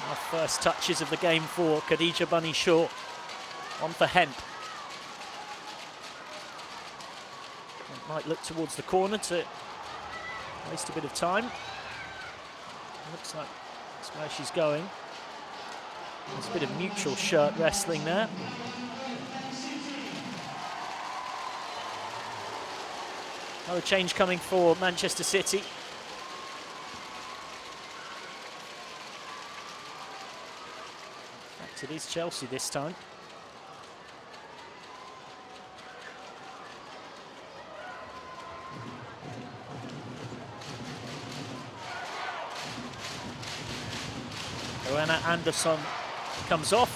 Our first touches of the game for Khadija Bunny-Shaw. On for Hemp. It might look towards the corner to waste a bit of time. Looks like that's where she's going. There's a bit of mutual shirt wrestling there. Another change coming for Manchester City. In fact, it is Chelsea this time. Joanna Anderson comes off.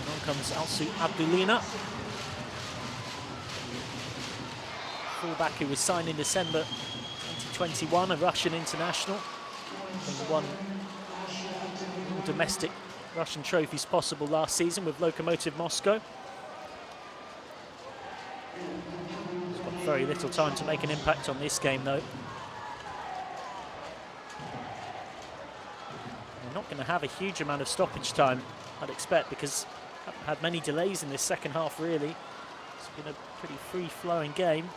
And on comes Alsu Abdulina. Fullback who was signed in December 2021, a Russian international. And won all domestic Russian trophies possible last season with Lokomotiv Moscow. He's got very little time to make an impact on this game though. not going to have a huge amount of stoppage time, I'd expect, because haven't had many delays in this second half, really. It's been a pretty free-flowing game.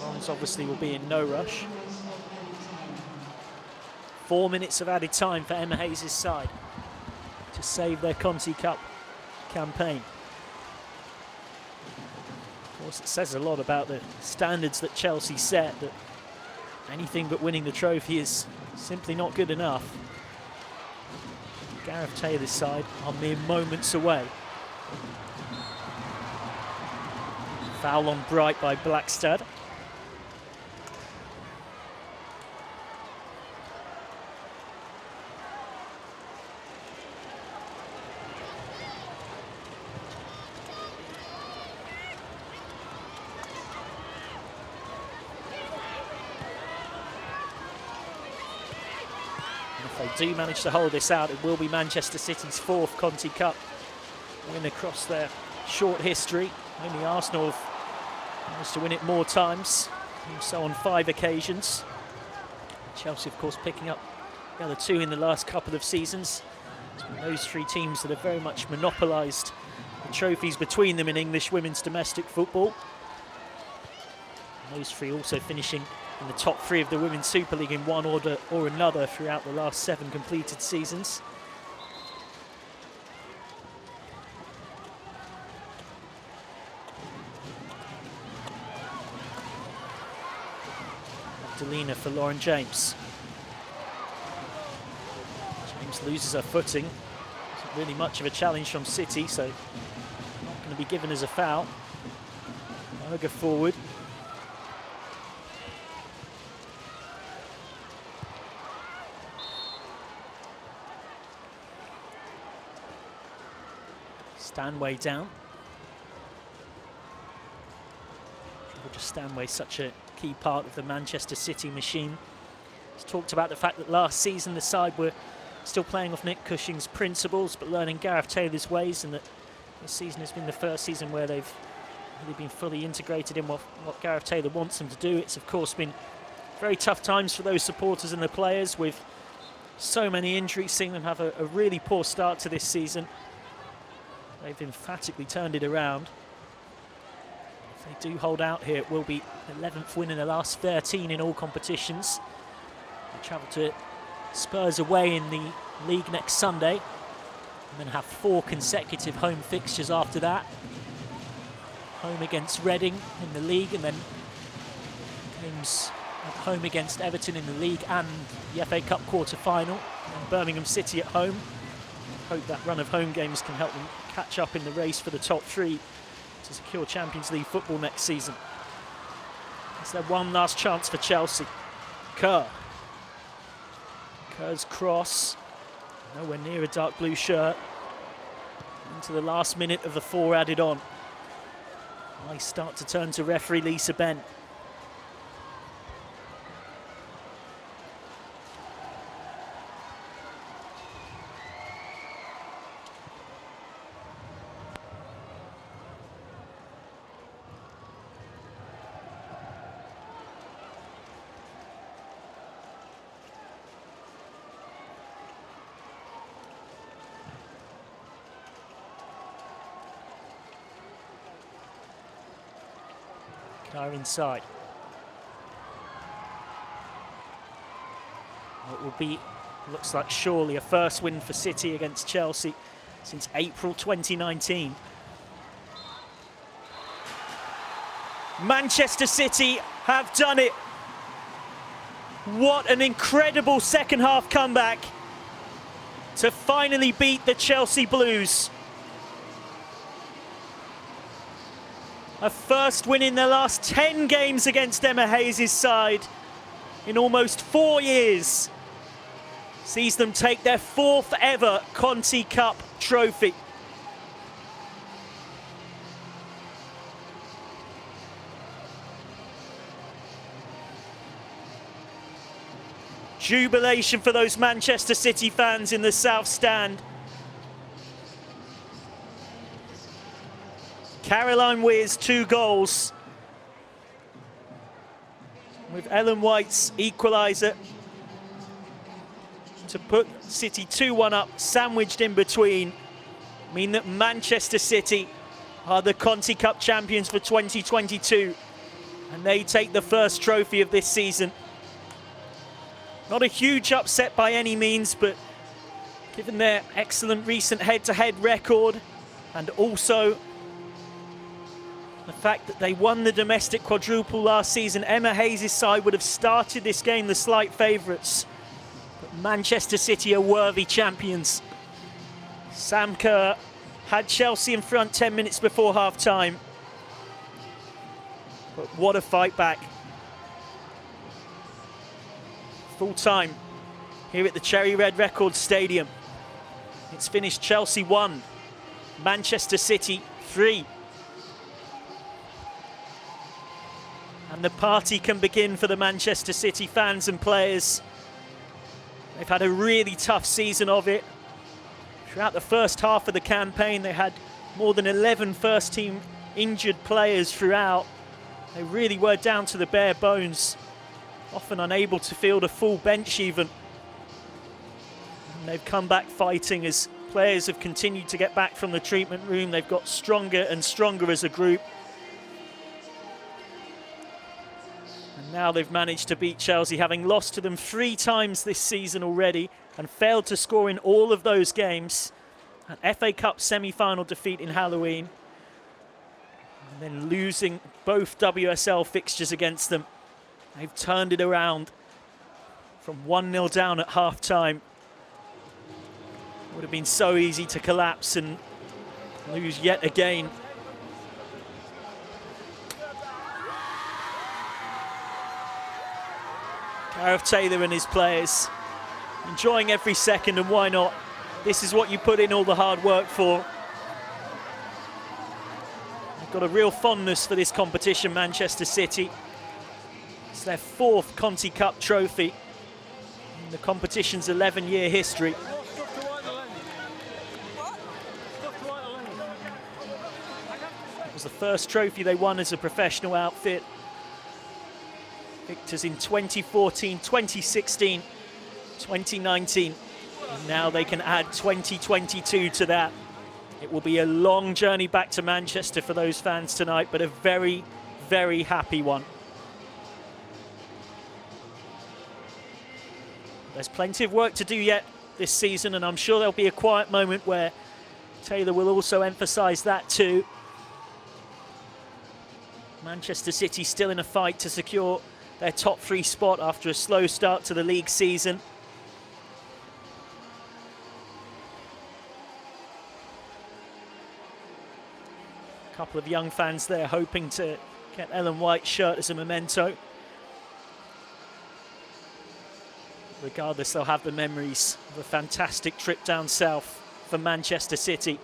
Mons obviously will be in no rush. 4 minutes of added time for Emma Hayes' side to save their Conti Cup campaign. Of course, it says a lot about the standards that Chelsea set, that anything but winning the trophy is simply not good enough. Gareth Taylor's side are mere moments away. Foul on Bright by Blackstad. If they do manage to hold this out, it will be Manchester City's 4th Conti Cup win across their short history. Only Arsenal have managed to win it more times, so on 5 occasions. Chelsea, of course, picking up the other 2 in the last couple of seasons. It's been those 3 teams that have very much monopolised the trophies between them in English women's domestic football. And those 3 also finishing in the top 3 of the Women's Super League in one order or another throughout the last 7 completed seasons. Delina for Lauren James. James loses her footing. Isn't really much of a challenge from City, so not going to be given as a foul. Berger forward. Stanway down. Just Stanway, such a key part of the Manchester City machine. He's talked about the fact that last season the side were still playing off Nick Cushing's principles but learning Gareth Taylor's ways, and that this season has been the first season where they've really been fully integrated in what Gareth Taylor wants them to do. It's of course been very tough times for those supporters and the players, with so many injuries, seeing them have a really poor start to this season. They've emphatically turned it around. If they do hold out here, it will be 11th win in the last 13 in all competitions. They travel to Spurs away in the league next Sunday, and then have 4 consecutive home fixtures after that. Home against Reading in the league, and then games at home against Everton in the league and the FA Cup quarter-final, and Birmingham City at home. Hope that run of home games can help them catch up in the race for the top 3 to secure Champions League football next season. Is there one last chance for Chelsea? Kerr. Kerr's cross, nowhere near a dark blue shirt. Into the last minute of the 4 added on. Nice start to turn to referee Lisa Bent. Kerr inside. It will be, looks like surely, a first win for City against Chelsea since April 2019. Manchester City have done it. What an incredible second half comeback to finally beat the Chelsea Blues. A first win in their last 10 games against Emma Hayes' side in almost 4 years sees them take their 4th ever Conti Cup trophy. Jubilation for those Manchester City fans in the South Stand. Caroline Weir's 2 goals with Ellen White's equaliser to put City 2-1 up, sandwiched in between, mean that Manchester City are the Conti Cup champions for 2022, and they take the first trophy of this season. Not a huge upset by any means, but given their excellent recent head-to-head record and also the fact that they won the domestic quadruple last season, Emma Hayes' side would have started this game the slight favourites. But Manchester City are worthy champions. Sam Kerr had Chelsea in front 10 minutes before half-time. But what a fight back. Full time here at the Cherry Red Records Stadium. It's finished Chelsea 1, Manchester City 3. And the party can begin for the Manchester City fans and players. They've had a really tough season of it. Throughout the first half of the campaign, they had more than 11 first-team injured players throughout. They really were down to the bare bones, often unable to field a full bench even. And they've come back fighting as players have continued to get back from the treatment room. They've got stronger and stronger as a group. And now they've managed to beat Chelsea, having lost to them 3 times this season already and failed to score in all of those games. An FA Cup semi-final defeat in Halloween, and then losing both WSL fixtures against them. They've turned it around from 1-0 down at half-time. It would have been so easy to collapse and lose yet again. Gareth Taylor and his players enjoying every second, and why not? This is what you put in all the hard work for. They've got a real fondness for this competition, Manchester City. It's their 4th Conti Cup trophy in the competition's 11-year history. It was the first trophy they won as a professional outfit. Victors in 2014, 2016, 2019. And now they can add 2022 to that. It will be a long journey back to Manchester for those fans tonight, but a very, very happy one. There's plenty of work to do yet this season, and I'm sure there'll be a quiet moment where Taylor will also emphasise that too. Manchester City still in a fight to secure their top 3 spot after a slow start to the league season. A couple of young fans there hoping to get Ellen White's shirt as a memento. Regardless, they'll have the memories of a fantastic trip down south for Manchester City.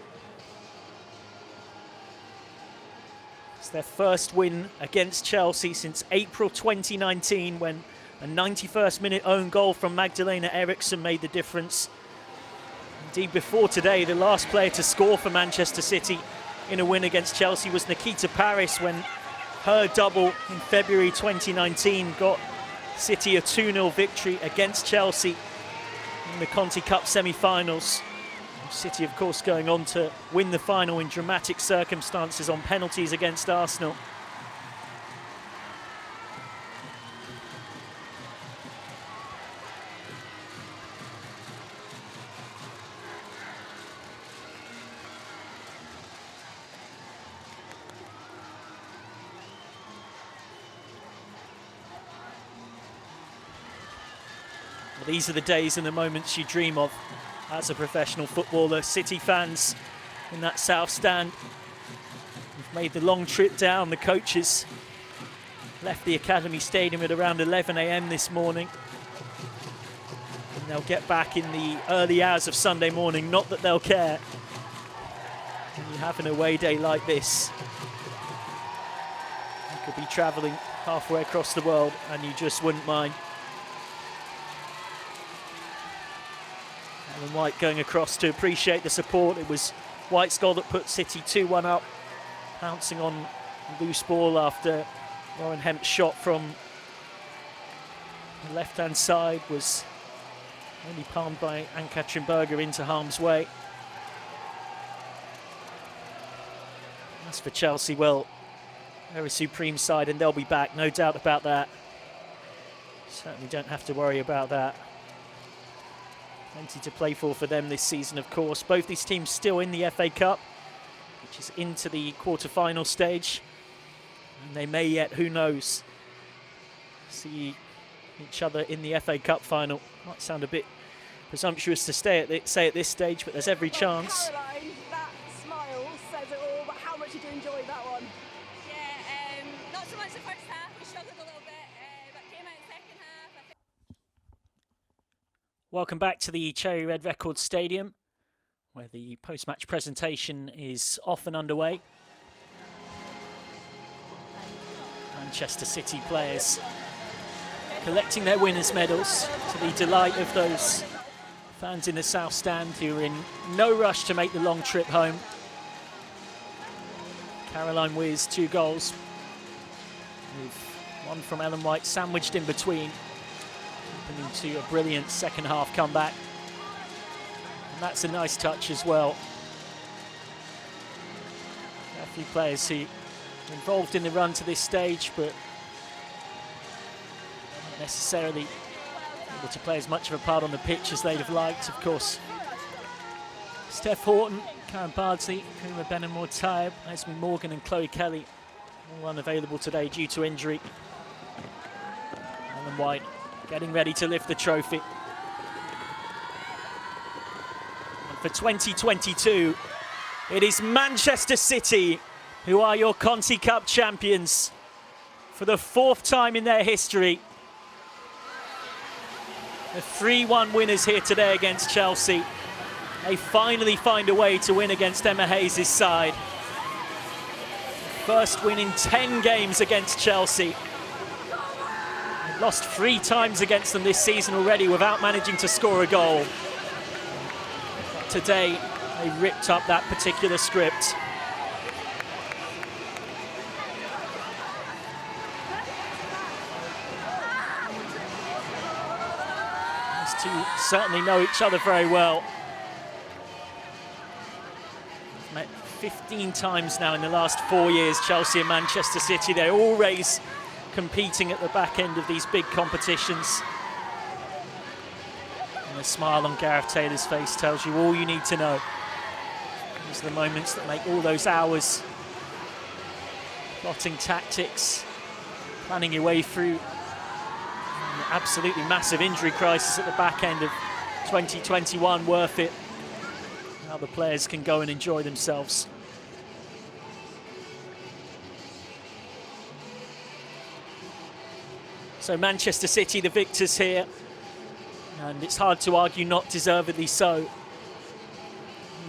It's their first win against Chelsea since April 2019, when a 91st minute own goal from Magdalena Eriksson made the difference. Indeed, before today, the last player to score for Manchester City in a win against Chelsea was Nikita Paris, when her double in February 2019 got City a 2-0 victory against Chelsea in the Conti Cup semi-finals. City, of course, going on to win the final in dramatic circumstances on penalties against Arsenal. Well, these are the days and the moments you dream of as a professional footballer. City fans in that south stand have made the long trip down. The coaches left the Academy Stadium at around 11 AM this morning. And they'll get back in the early hours of Sunday morning. Not that they'll care when you have an away day like this. You could be travelling halfway across the world and you just wouldn't mind. And White going across to appreciate the support. It was White's goal that put City 2-1 up, pouncing on loose ball after Lauren Hemp's shot from The left-hand side was only palmed by Ann-Katrin Berger into harm's way. As for Chelsea, well, they're a supreme side and they'll be back, no doubt about that. Certainly don't have to worry about that. Plenty to play for them this season, of course. Both these teams still in the FA Cup, which is into the quarter-final stage. And they may yet, who knows, see each other in the FA Cup final. Might sound a bit presumptuous to say at this stage, but there's every chance. Caroline, that smile says it all, but how much did you enjoy that one? Yeah, not so much the first half. We struggled a little bit, but came out in the second half. Welcome back to the Cherry Red Records Stadium, where the post-match presentation is off and underway. Manchester City players collecting their winners' medals to the delight of those fans in the South Stand who are in no rush to make the long trip home. Caroline Weir's 2 goals, with one from Ellen White sandwiched in between, opening to a brilliant second half comeback. And that's a nice touch as well. A few players who are involved in the run to this stage, but not necessarily able to play as much of a part on the pitch as they'd have liked. Of course, Steph Horton, Karen Bardsley, Kuma Benamor-Taib, Esme Morgan and Chloe Kelly, all unavailable today due to injury. Ellen White getting ready to lift the trophy. And for 2022, it is Manchester City who are your Conti Cup champions for the 4th time in their history. The 3-1 winners here today against Chelsea. They finally find a way to win against Emma Hayes' side. First win in 10 games against Chelsea. They've lost 3 times against them this season already without managing to score a goal. But today, they ripped up that particular script. These two certainly know each other very well. They've met 15 times now in the last 4 years, Chelsea and Manchester City. They're always competing at the back end of these big competitions. And a smile on Gareth Taylor's face tells you all you need to know. These are the moments that make all those hours plotting tactics, planning your way through an absolutely massive injury crisis at the back end of 2021 worth it. Now the players can go and enjoy themselves. So Manchester City, the victors here, and it's hard to argue not deservedly so.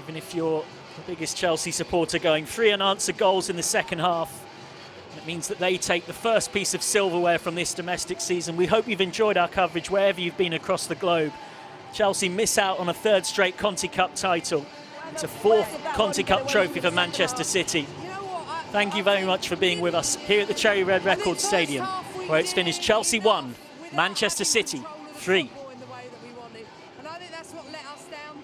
Even if you're the biggest Chelsea supporter, going 3 unanswered goals in the second half, it means that they take the first piece of silverware from this domestic season. We hope you've enjoyed our coverage wherever you've been across the globe. Chelsea miss out on a 3rd straight Conti Cup title. It's a 4th Conti Cup trophy for Manchester City. Thank you very much for being with us here at the Cherry Red Records Stadium, where it's finished Chelsea 1, Manchester City 3.